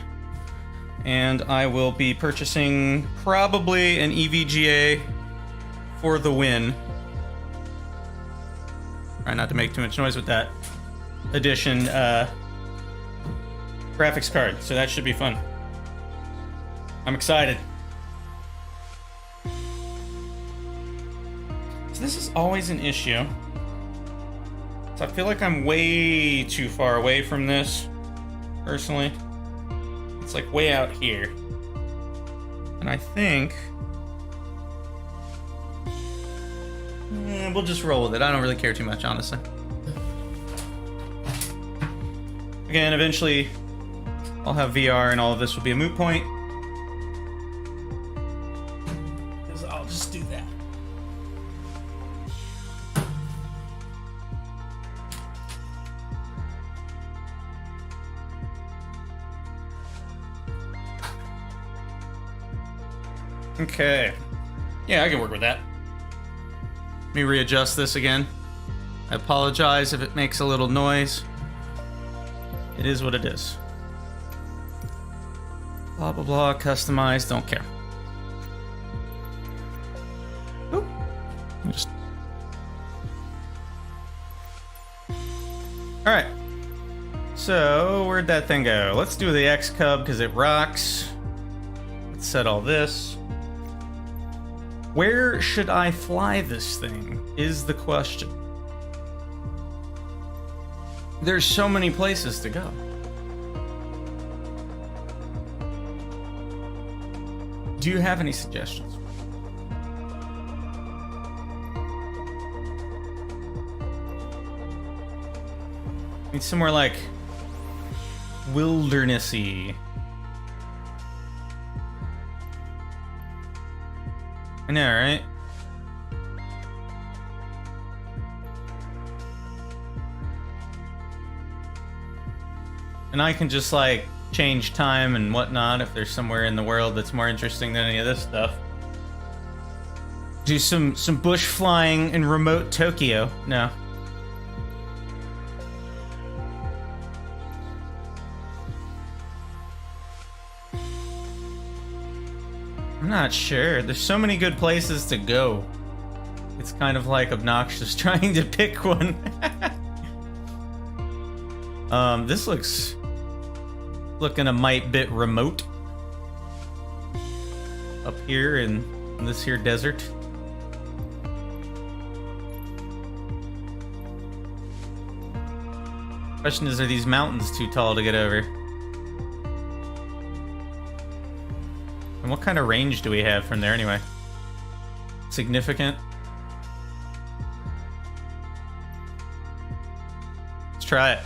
A: and I will be purchasing probably an EVGA for the win. Try not to make too much noise with that edition graphics card, so that should be fun. I'm excited. This is always an issue. So I feel like I'm way too far away from this, personally. It's like way out here. And I think... we'll just roll with it. I don't really care too much, honestly. Again, eventually I'll have VR and all of this will be a moot point. Because I'll just do that. Okay. Yeah, I can work with that. Let me readjust this again. I apologize if it makes a little noise. It is what it is. Blah, blah, blah, customize, don't care. Oop. Let me just... All right. So where'd that thing go? Let's do the X-Cub because it rocks. Let's set all this. Where should I fly this thing is the question. There's so many places to go. Do you have any suggestions? Need somewhere like wildernessy. I know, right? And I can just like change time and whatnot if there's somewhere in the world that's more interesting than any of this stuff. Do some bush flying in remote Tokyo. No. I'm not sure. There's so many good places to go. It's kind of like obnoxious trying to pick one. This looking a mite bit remote. Up here in this here desert. Question is, are these mountains too tall to get over? And what kind of range do we have from there anyway? Significant? Let's try it.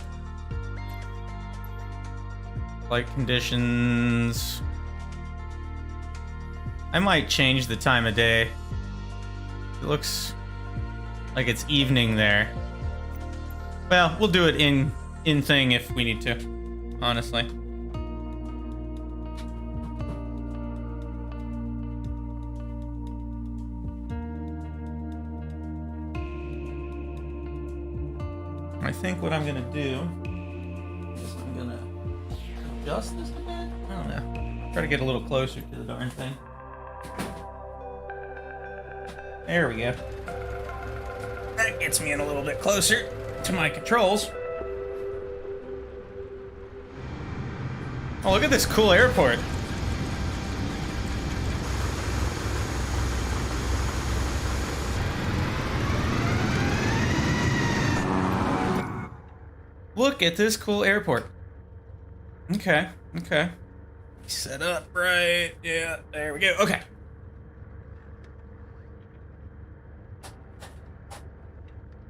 A: Flight conditions. I might change the time of day. It looks like it's evening there. Well, we'll do it in thing if we need to, honestly. I think what I'm gonna do is I'm gonna adjust this a bit? I don't know. Try to get a little closer to the darn thing. There we go. That gets me in a little bit closer to my controls. Oh, look at this cool airport. Look at this cool airport. Okay, okay. Set up right. Yeah, there we go. Okay.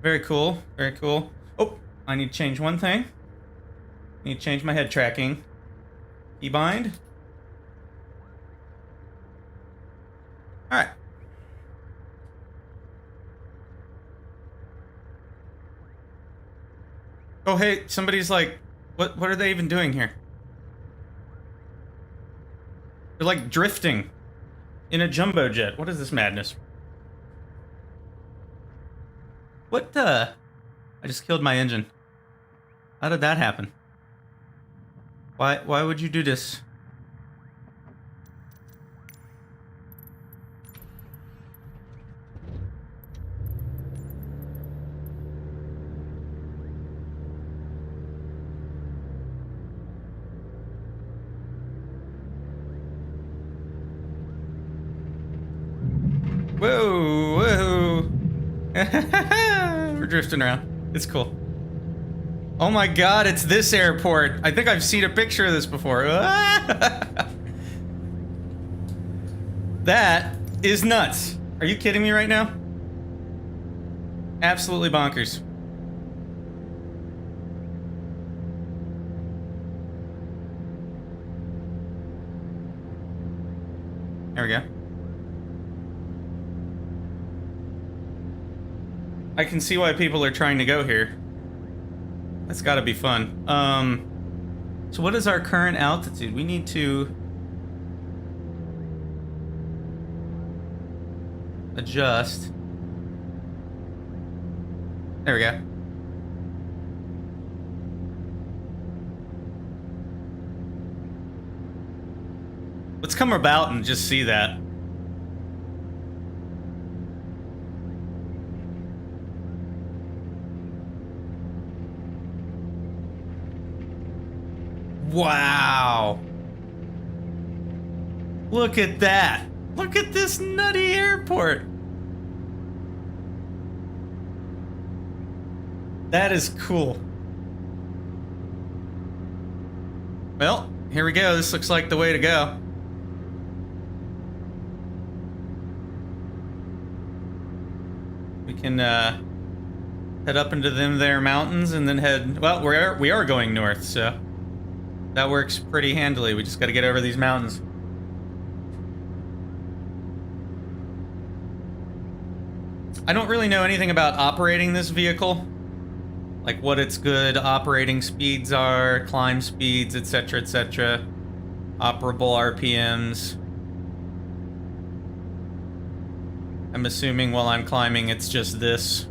A: Very cool, very cool. Oh, I need to change one thing. I need to change my head tracking. Keybind. All right. Oh, hey, somebody's like, what are they even doing here? They're like drifting in a jumbo jet. What is this madness? What the? I just killed my engine. How did that happen? Why would you do this? Whoa, whoa. We're drifting around. It's cool. Oh my god, it's this airport. I think I've seen a picture of this before. That is nuts. Are you kidding me right now? Absolutely bonkers. There we go. I can see why people are trying to go here. That's gotta be fun. So what is our current altitude? We need to adjust. There we go. Let's come about and just see that. Wow. Look at that. Look at this nutty airport. That is cool. Well, here we go. This looks like the way to go. We can head up into them there mountains and then head, well, we are going north, so that works pretty handily. We just got to get over these mountains. I don't really know anything about operating this vehicle, like what its good operating speeds are, climb speeds, etc., etc., operable RPMs. I'm assuming while I'm climbing it's just this.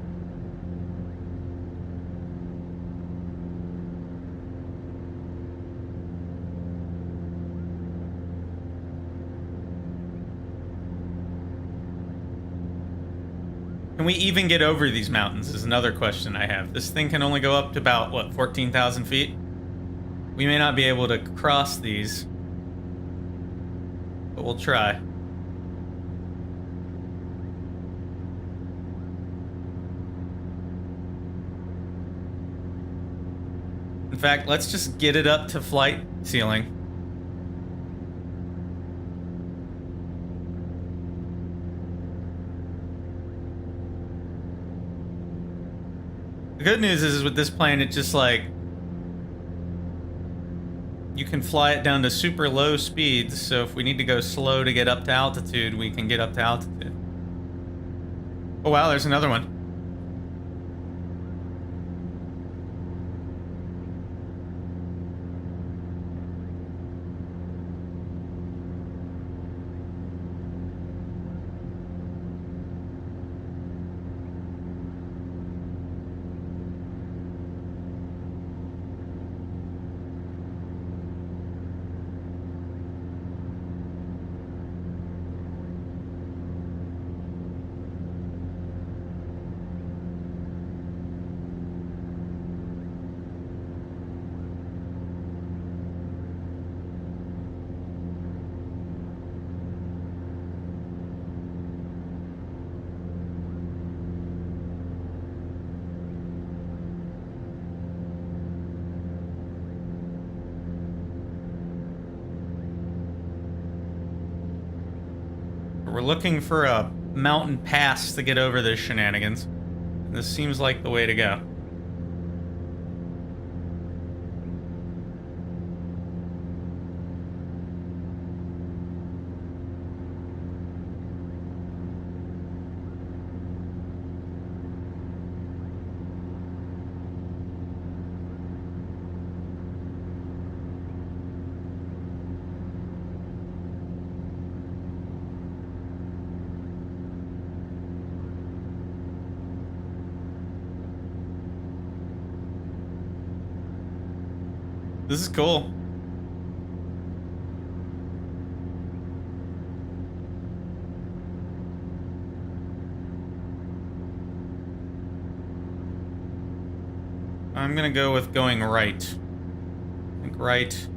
A: Can we even get over these mountains is another question I have. This thing can only go up to about, what, 14,000 feet? We may not be able to cross these, but we'll try. In fact, let's just get it up to flight ceiling. The good news is with this plane, it just like, you can fly it down to super low speeds, so if we need to go slow to get up to altitude, we can get up to altitude. Oh wow, there's another one. We're looking for a mountain pass to get over this shenanigans. This seems like the way to go. This is cool. I'm gonna go with going right. I think right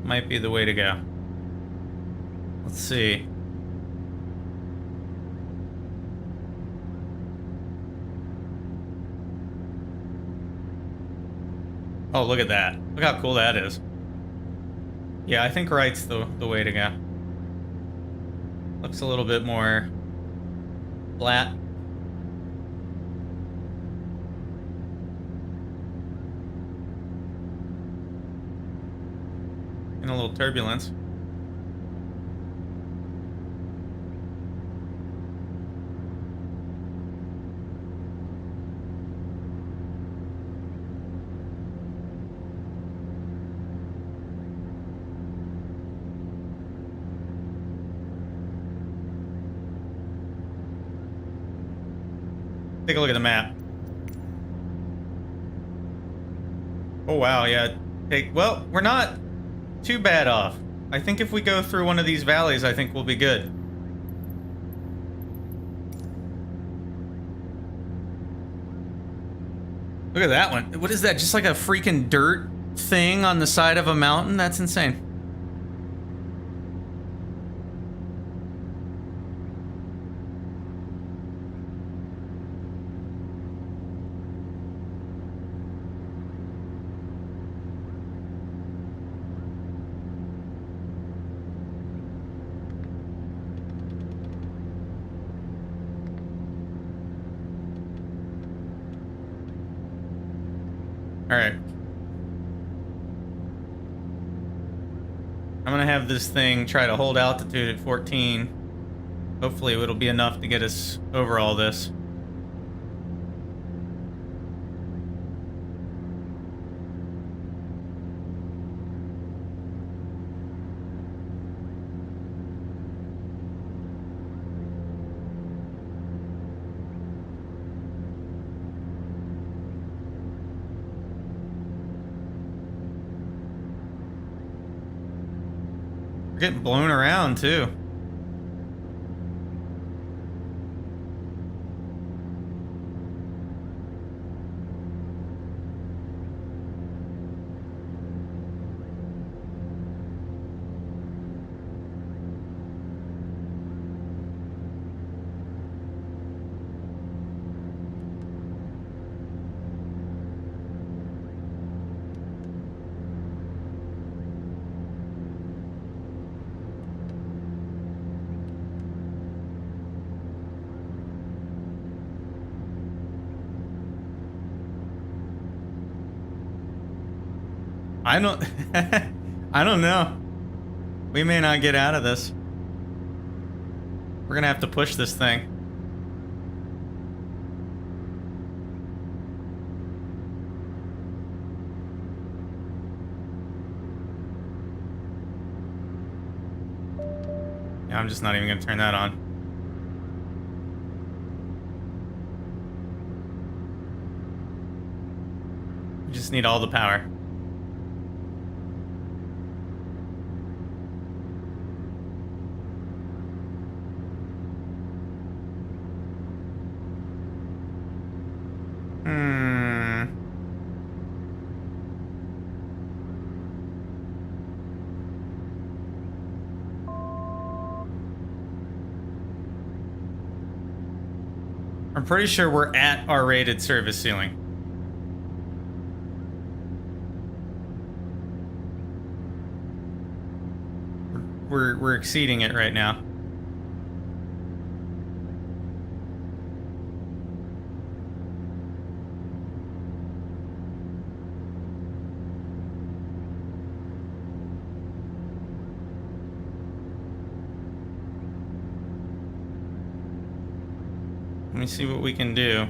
A: might be the way to go. Let's see. Oh, look at that. Look how cool that is. Yeah, I think right's the way to go. Looks a little bit more flat. And a little turbulence. Take a look at the map. Oh wow, yeah. Well, we're not too bad off. I think if we go through one of these valleys, I think we'll be good. Look at that one. What is that? Just like a freaking dirt thing on the side of a mountain? That's insane. Alright. I'm gonna have this thing try to hold altitude at 14. Hopefully it'll be enough to get us over all this. We're getting blown around too. I don't I don't know. We may not get out of this. We're gonna have to push this thing. Yeah, I'm just not even gonna turn that on. We just need all the power. I'm pretty sure we're at our rated service ceiling. We're exceeding it right now. Let me see what we can do.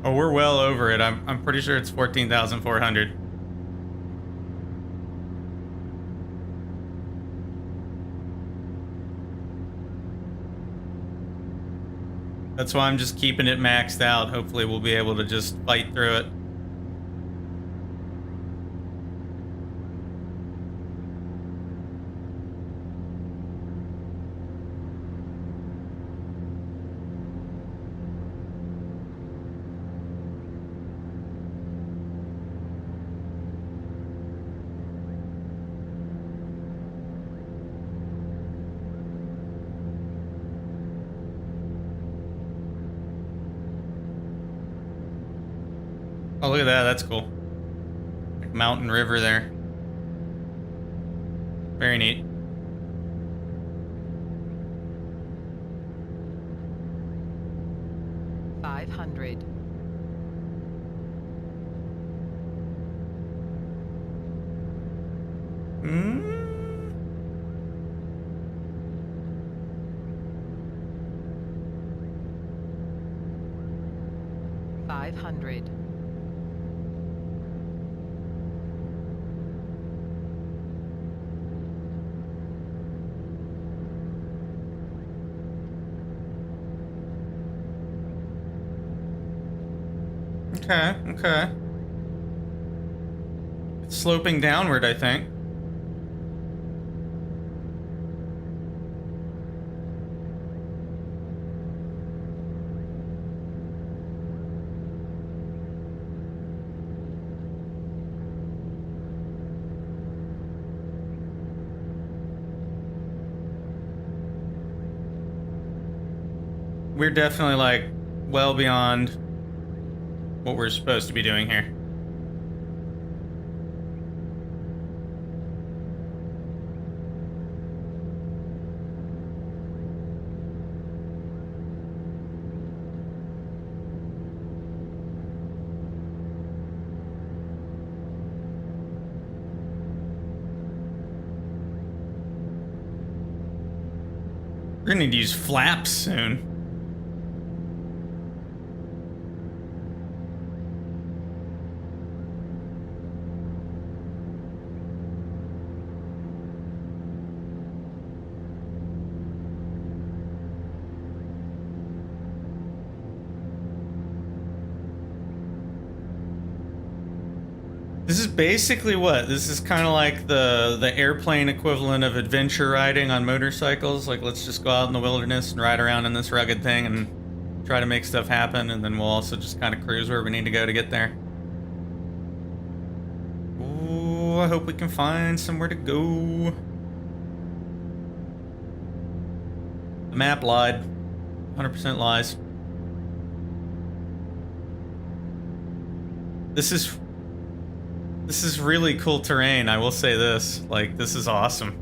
A: Oh, we're well over it. I'm pretty sure it's 14,400. That's why I'm just keeping it maxed out. Hopefully we'll be able to just fight through it. Oh, look at that. That's cool. Like mountain river there. Very neat.
D: $500. $500.
A: Okay, okay. sloping downward, I think. We're definitely like well beyond what we're supposed to be doing here. We're gonna need to use flaps soon. This is basically what? This is kind of like the airplane equivalent of adventure riding on motorcycles. Like, let's just go out in the wilderness and ride around in this rugged thing and try to make stuff happen, and then we'll also just kind of cruise where we need to go to get there. Ooh, I hope we can find somewhere to go. The map lied. 100% lies. This is really cool terrain, I will say this. Like, this is awesome.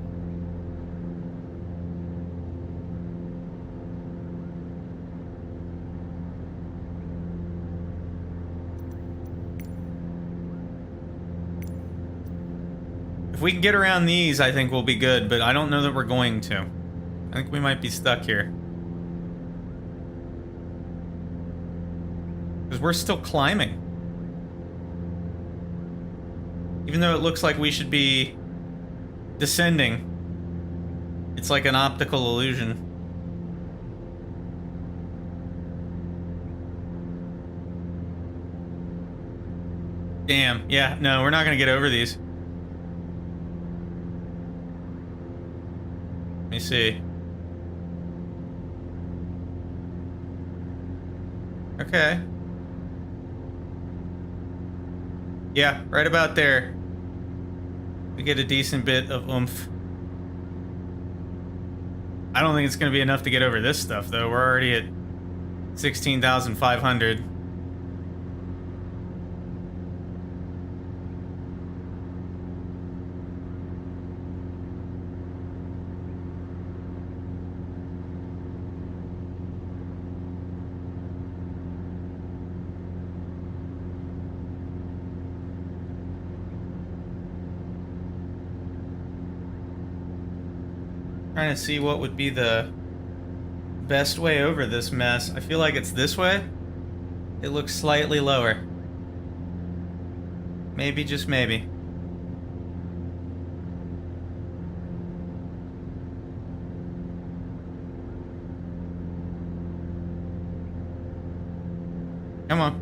A: If we can get around these, I think we'll be good, but I don't know that we're going to. I think we might be stuck here. Because we're still climbing. Even though it looks like we should be descending, it's like an optical illusion. Damn, yeah, no, we're not gonna get over these. Let me see. Okay. Yeah, right about there. We get a decent bit of oomph. I don't think it's going to be enough to get over this stuff, though. We're already at 16,500. Trying to see what would be the best way over this mess. I feel like it's this way. It looks slightly lower. Maybe, just maybe. Come on.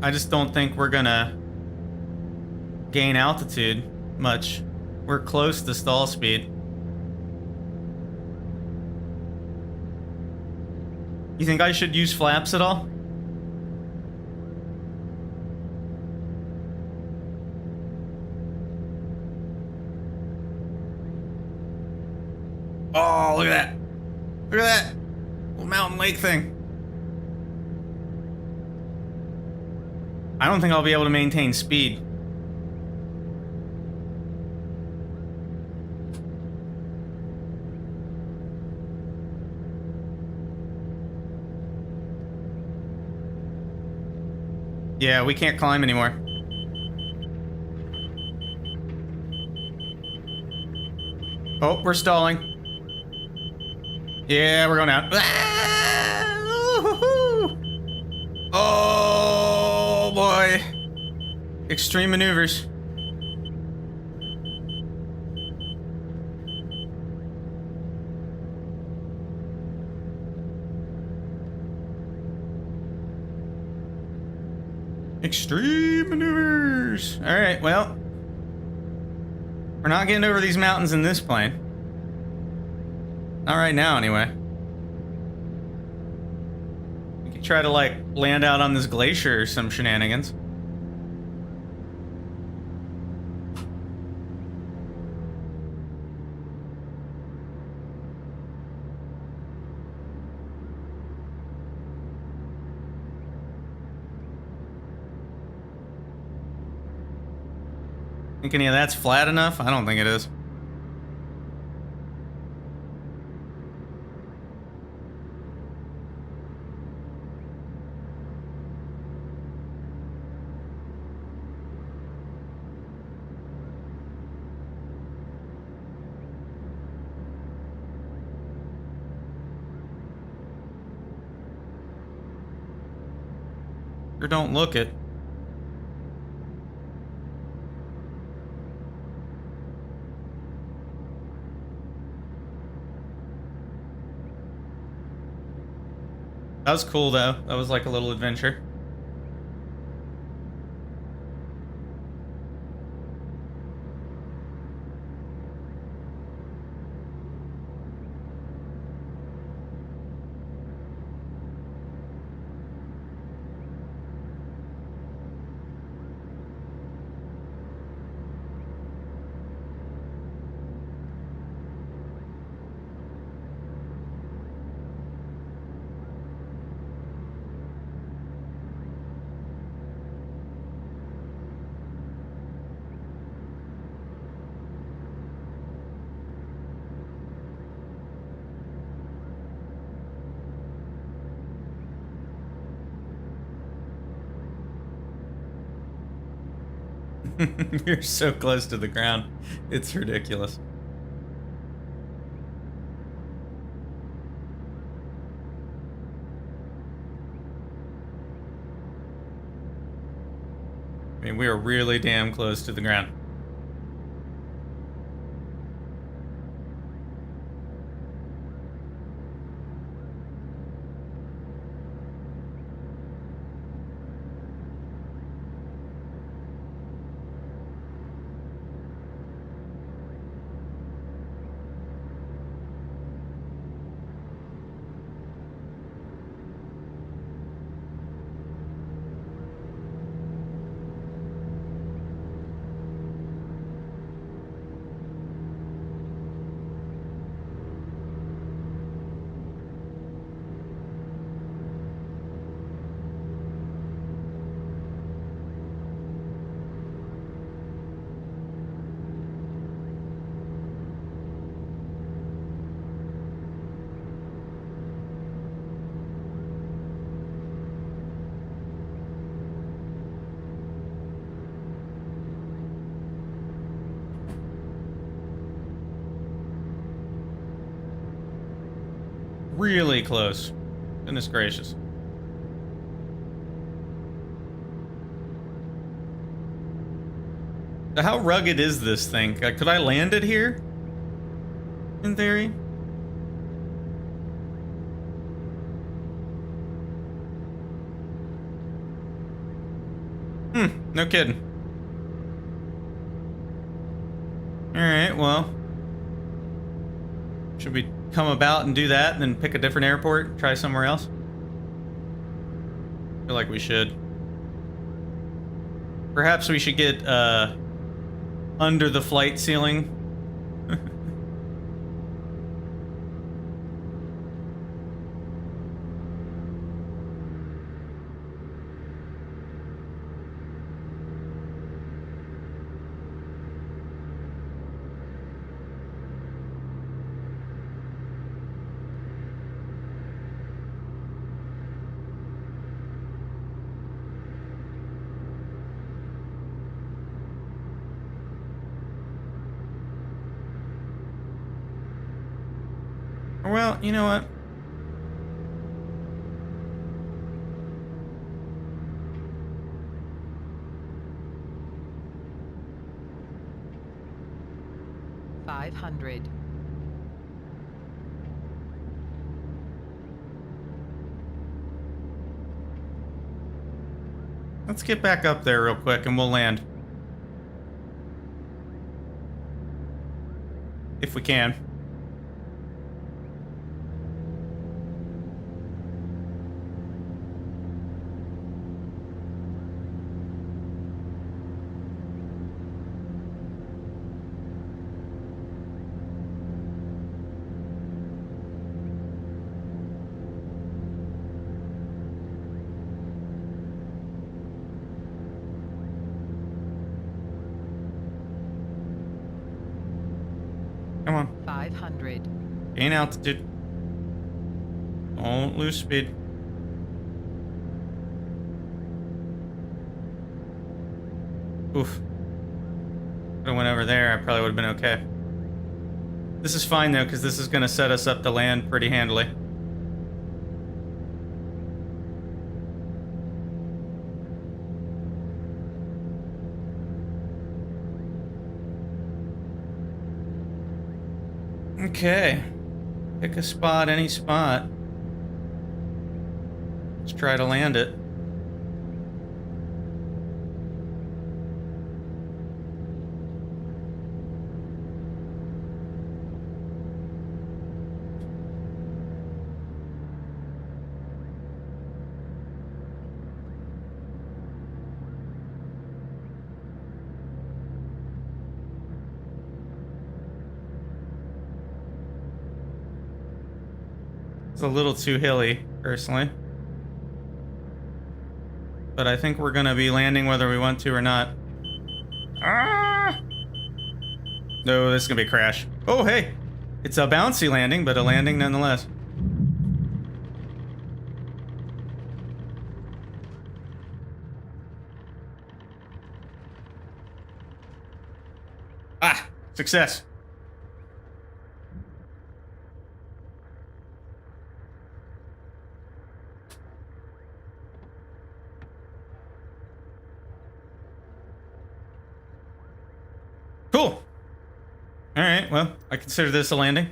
A: I just don't think we're gonna gain altitude much. We're close to stall speed. You think I should use flaps at all? Oh, look at that. Look at that. Little mountain lake thing. I don't think I'll be able to maintain speed. Yeah, we can't climb anymore. Oh, we're stalling. Yeah, we're going out. Ah! Oh boy. Extreme maneuvers. Extreme maneuvers. All right, well, we're not getting over these mountains in this plane. Not right now, anyway. We could try to, like, land out on this glacier or some shenanigans. Think any of that's flat enough? I don't think it is. Or don't look it. That was cool, though. That was like a little adventure. We're so close to the ground. It's ridiculous. I mean, we are really damn close to the ground. Really close. Goodness gracious. So how rugged is this thing? Could I land it here? In theory? No kidding. Alright, well. Should we come about and do that and then pick a different airport? Try somewhere else? I feel like we should. Perhaps we should get under the flight ceiling. Well, you know what?
D: $500.
A: Let's get back up there real quick and we'll land. If we can. Come on.
D: 500.
A: Gain altitude. Don't lose speed. Oof. If I went over there, I probably would have been okay. This is fine though, because this is going to set us up to land pretty handily. Okay. Pick a spot, any spot. Let's try to land it. It's a little too hilly, personally. But I think we're gonna be landing whether we want to or not. Ah! No, this is gonna be a crash. Oh, hey! It's a bouncy landing, but a landing nonetheless. Ah! Success! Cool. All right, well, I consider this a landing.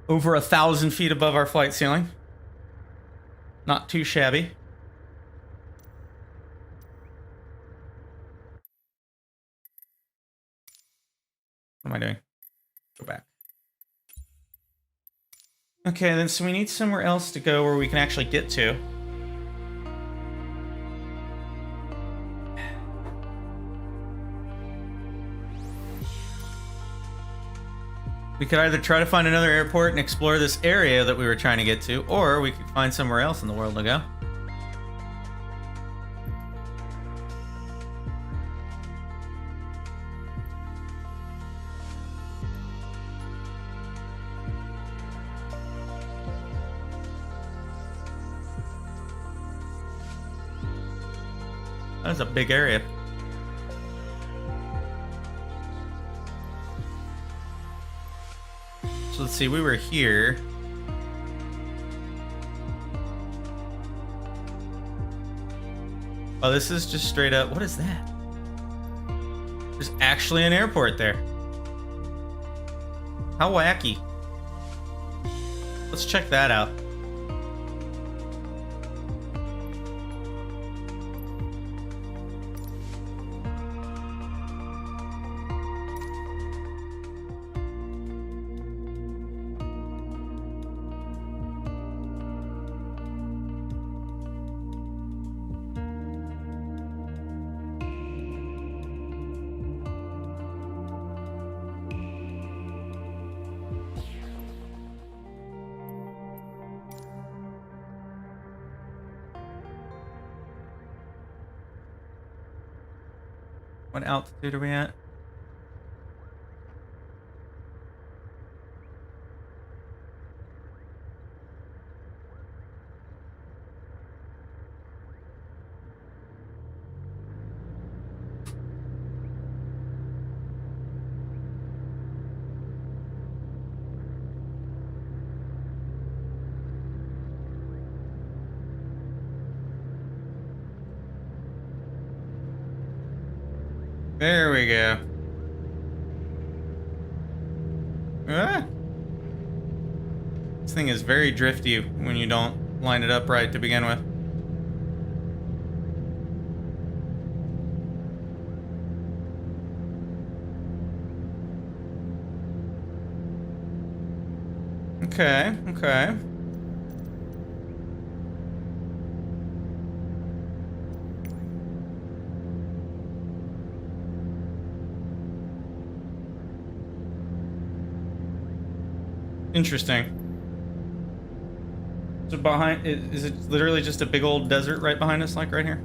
A: Over 1,000 feet above our flight ceiling. Not too shabby. What am I doing? Go back. Okay, then so we need somewhere else to go where we can actually get to. We could either try to find another airport and explore this area that we were trying to get to, or we could find somewhere else in the world to go. That's a big area. So let's see, we were here. Oh, this is just straight up. What is that? There's actually an airport there. How wacky. Let's check that out. What altitude are we at? There we go. Ah. This thing is very drifty when you don't line it up right to begin with. Okay, okay. Interesting. So behind, is it literally just a big old desert right behind us, like right here?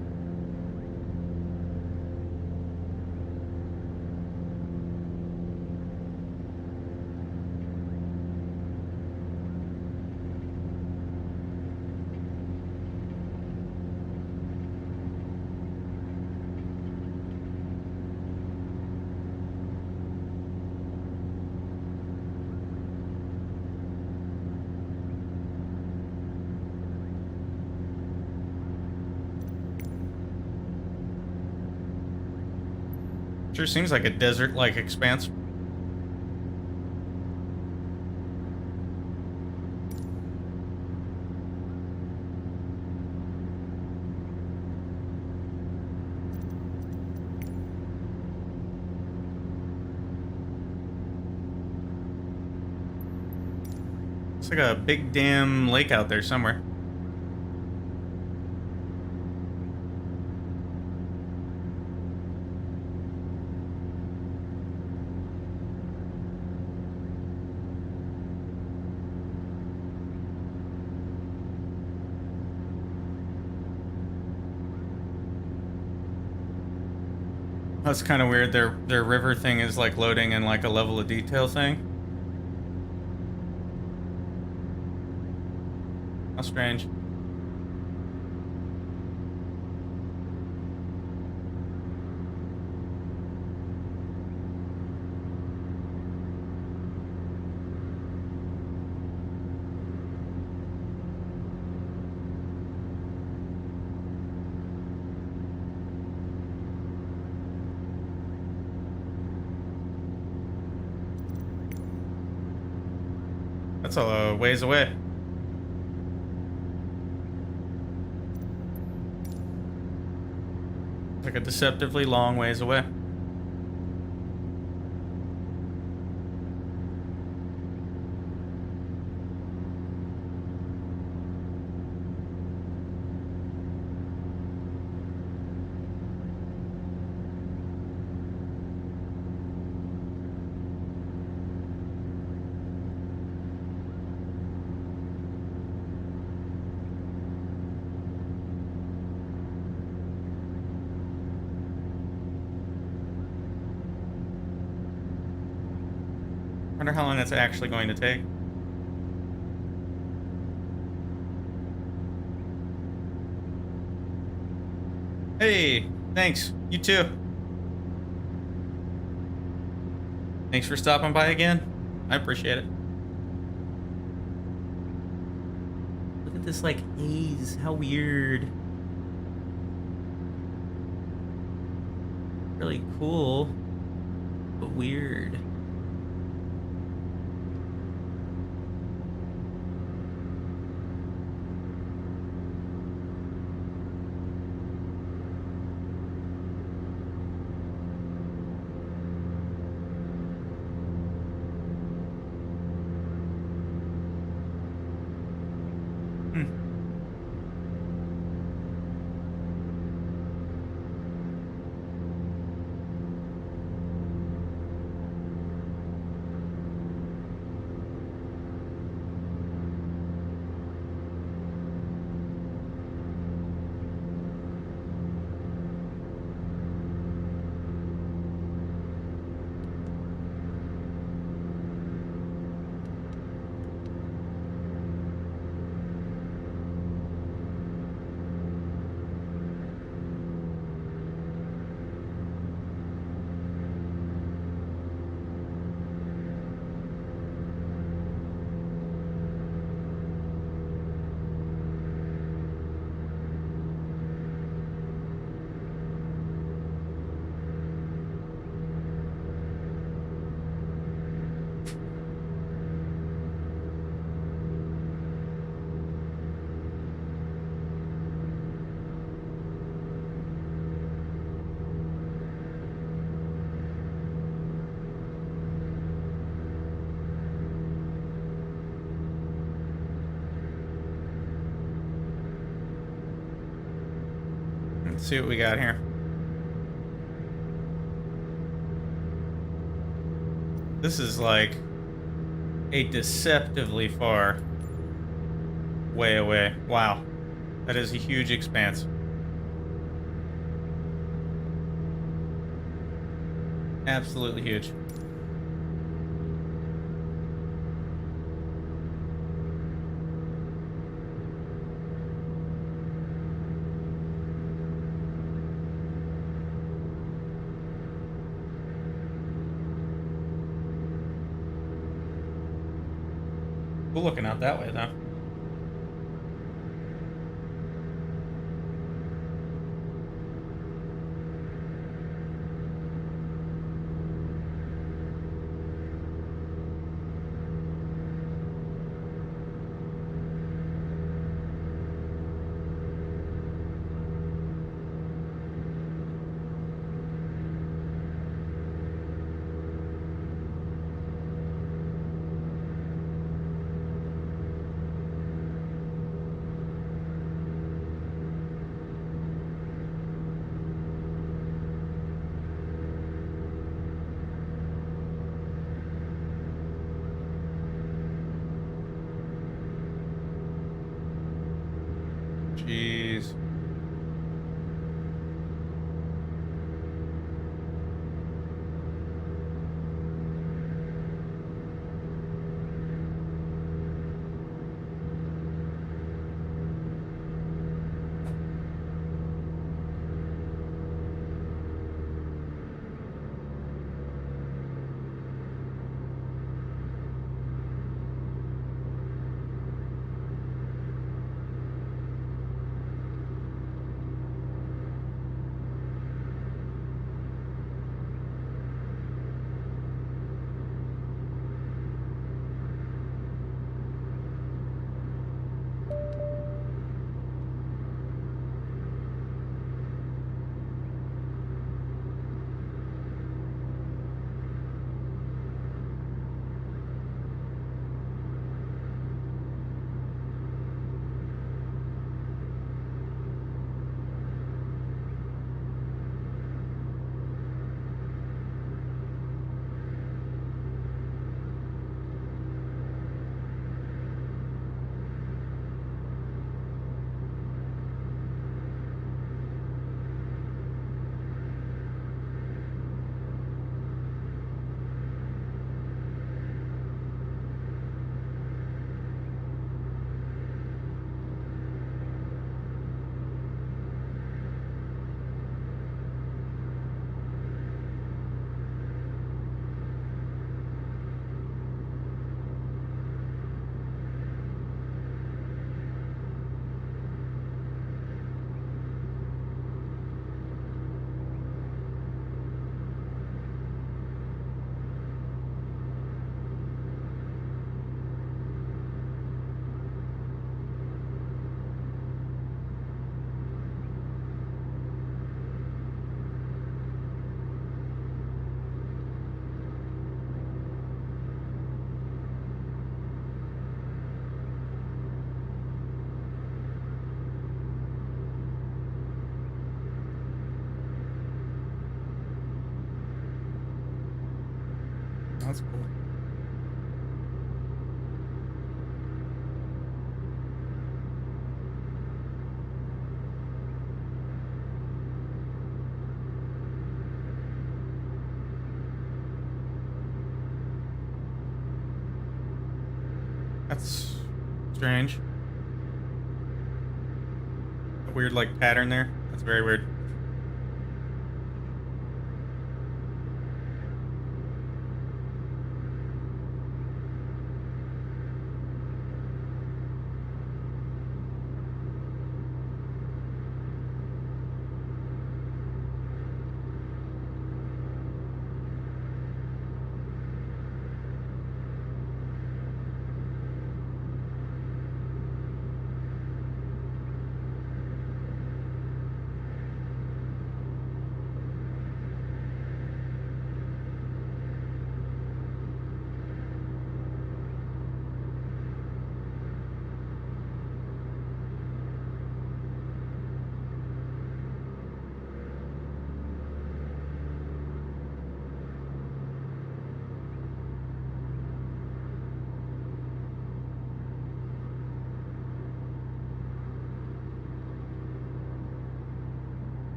A: Sure seems like a desert-like expanse. It's like a big damn lake out there somewhere. That's kind of weird. Their river thing is like loading in like a level of detail thing. How strange. That's a ways away. It's like a deceptively long ways away. Wonder how long that's actually going to take. Hey, thanks. You too. Thanks for stopping by again. I appreciate it. Look at this, like, haze. How weird. Really cool, but weird. Let's see what we got here. This is like a deceptively far way away. Wow. That is a huge expanse. Absolutely huge. We're looking out that way, though. Jeez. That's cool. That's strange. A weird, like, pattern there. That's very weird.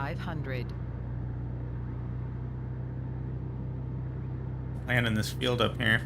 D: 500.
A: Land in this field up here.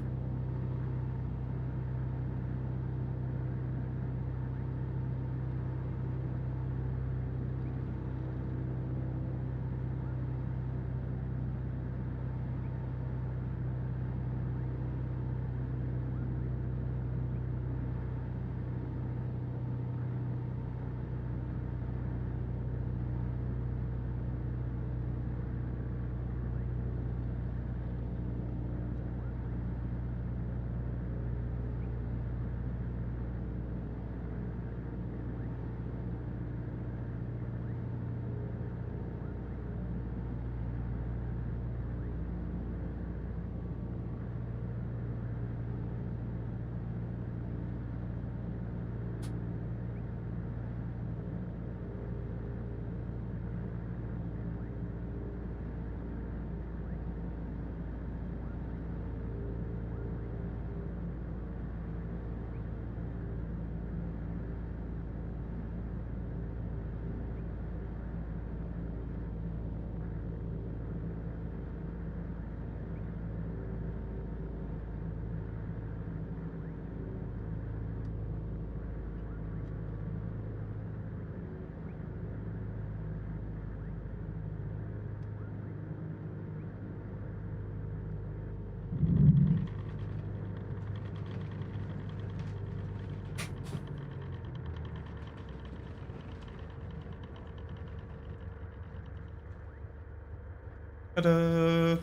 A: Ta-da!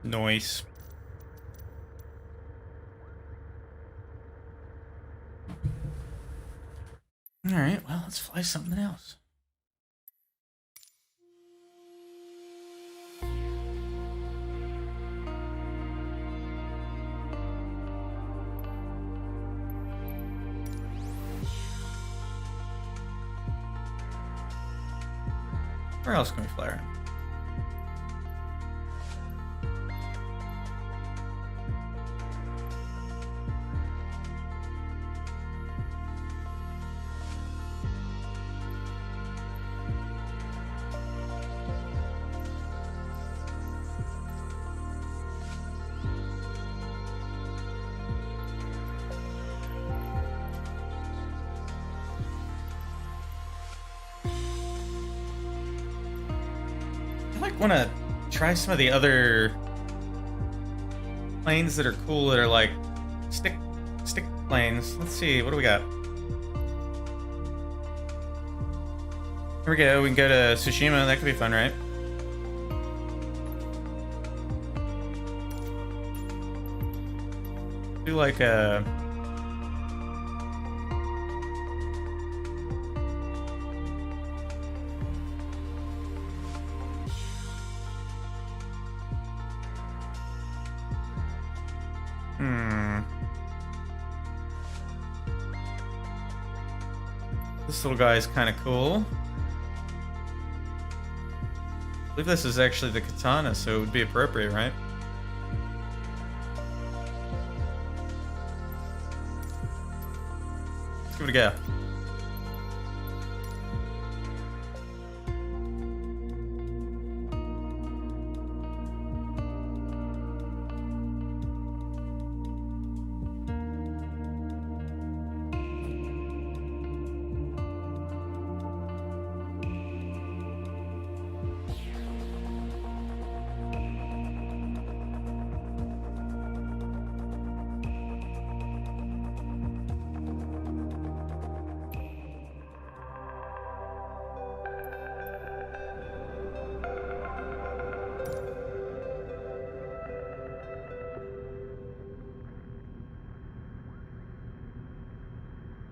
A: Nice. Alright, well, let's fly something else. Where else can we fly around? I want to try some of the other planes that are cool that are like stick planes. Let's see, what do we got? Here we go. We can go to Tsushima. That could be fun, right? Do like a This little guy is kind of cool. I believe this is actually the katana, so it would be appropriate, right? Let's give it a go.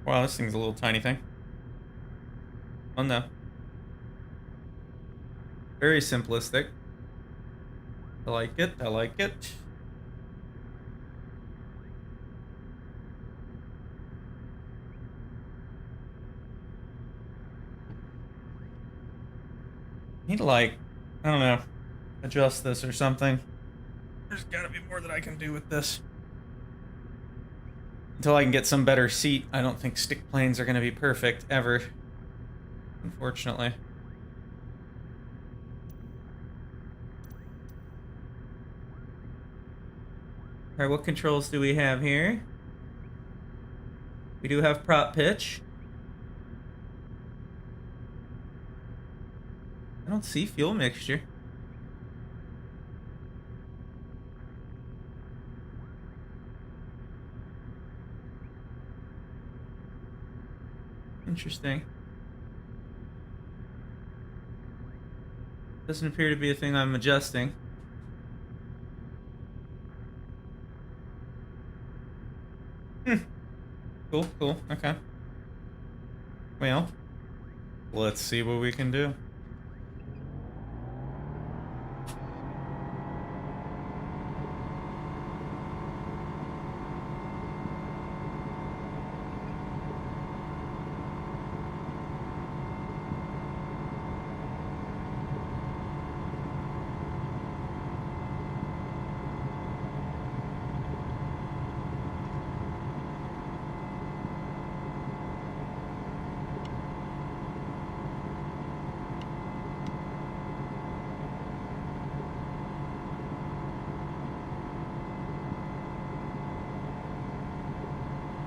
A: Wow, this thing's a little tiny thing. Fun though. Very simplistic. I like it. I like it. Need to like, I don't know, adjust this or something. There's gotta be more that I can do with this. Until I can get some better seat, I don't think stick planes are gonna be perfect, ever. Unfortunately. Alright, what controls do we have here? We do have prop pitch. I don't see fuel mixture. Interesting. Doesn't appear to be a thing I'm adjusting. Cool, cool, okay. Well, let's see what we can do.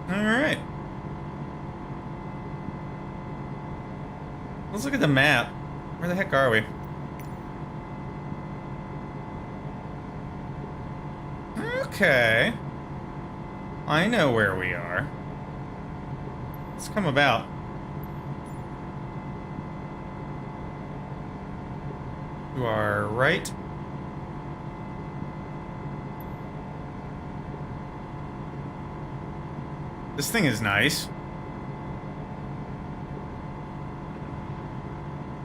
A: Alright. Let's look at the map. Where the heck are we? Okay. I know where we are. Let's come about. To our right. This thing is nice.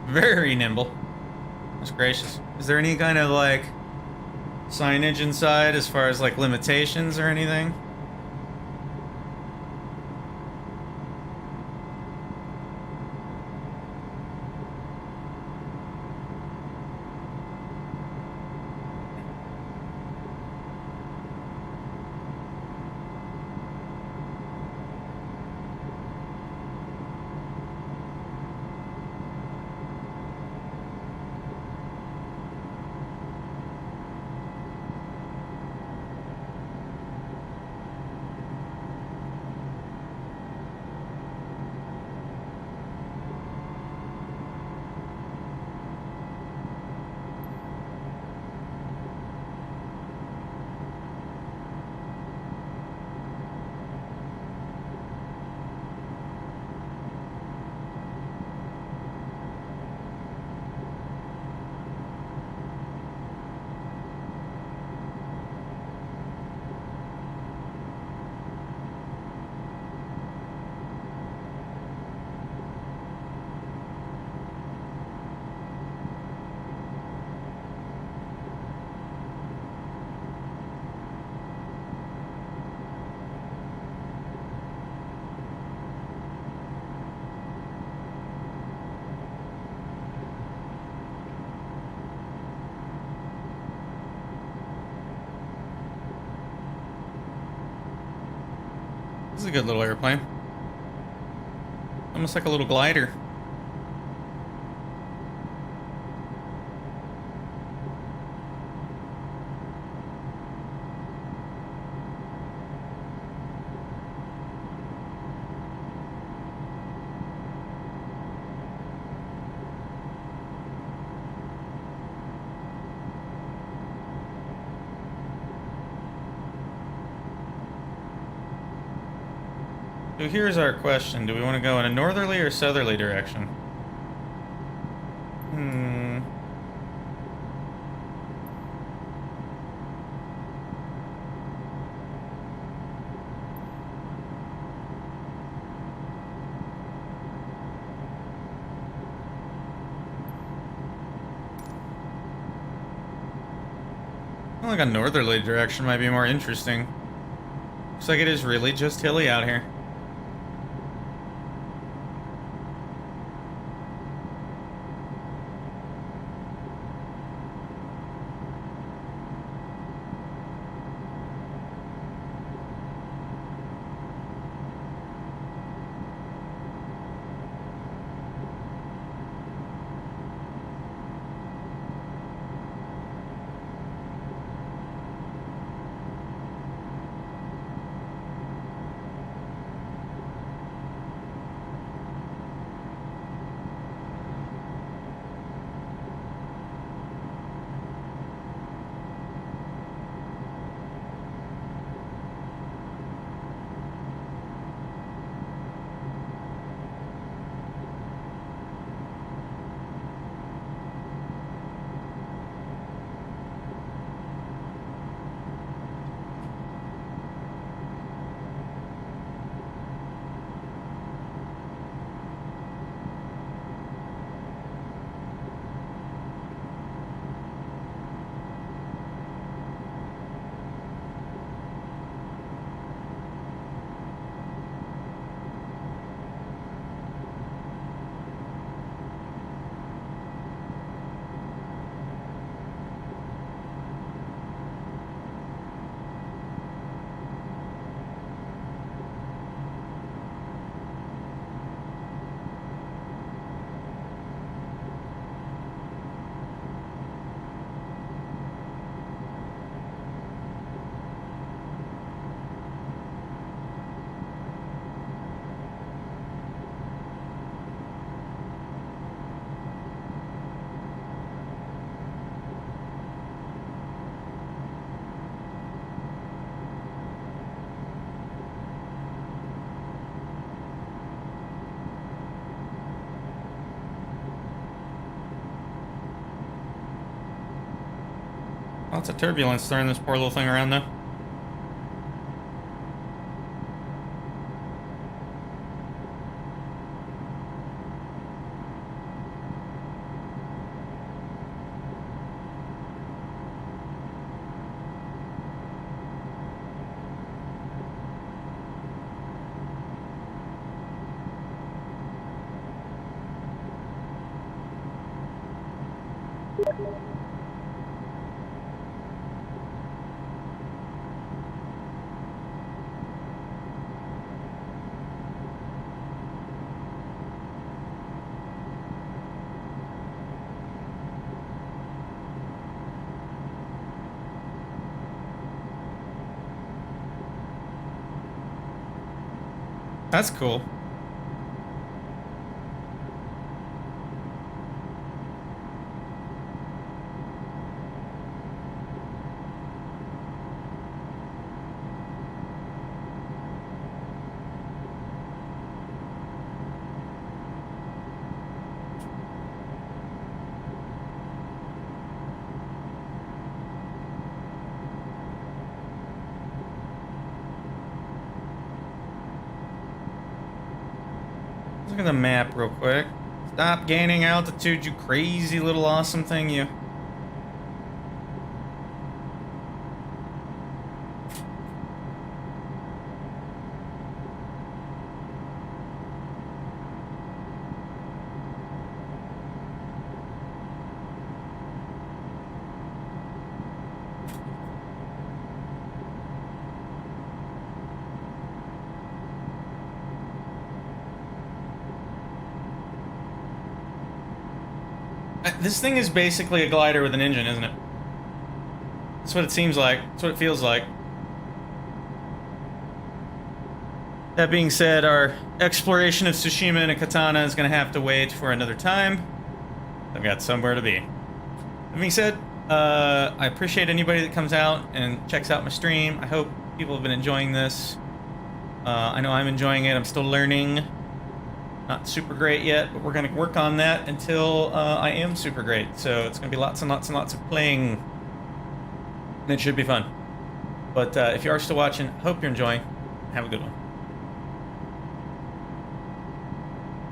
A: Very nimble. That's gracious. Is there any kind of like signage inside as far as like limitations or anything? This is a good little airplane. Almost like a little glider. So here's our question. Do we want to go in a northerly or southerly direction? I feel like a northerly direction might be more interesting. Looks like it is really just hilly out here. Lots of turbulence throwing this poor little thing around, though. That's cool. Look at the map real quick. Stop gaining altitude, you crazy little awesome thing, you. This thing is basically a glider with an engine, isn't it? That's what it seems like. That's what it feels like. That being said, our exploration of Tsushima and Katana is going to have to wait for another time. I've got somewhere to be. That being said, I appreciate anybody that comes out and checks out my stream. I hope people have been enjoying this. I know I'm enjoying it. I'm still learning. Not super great yet, but we're going to work on that until I am super great. So it's going to be lots and lots and lots of playing. And it should be fun. But if you are still watching, hope you're enjoying. Have a good one.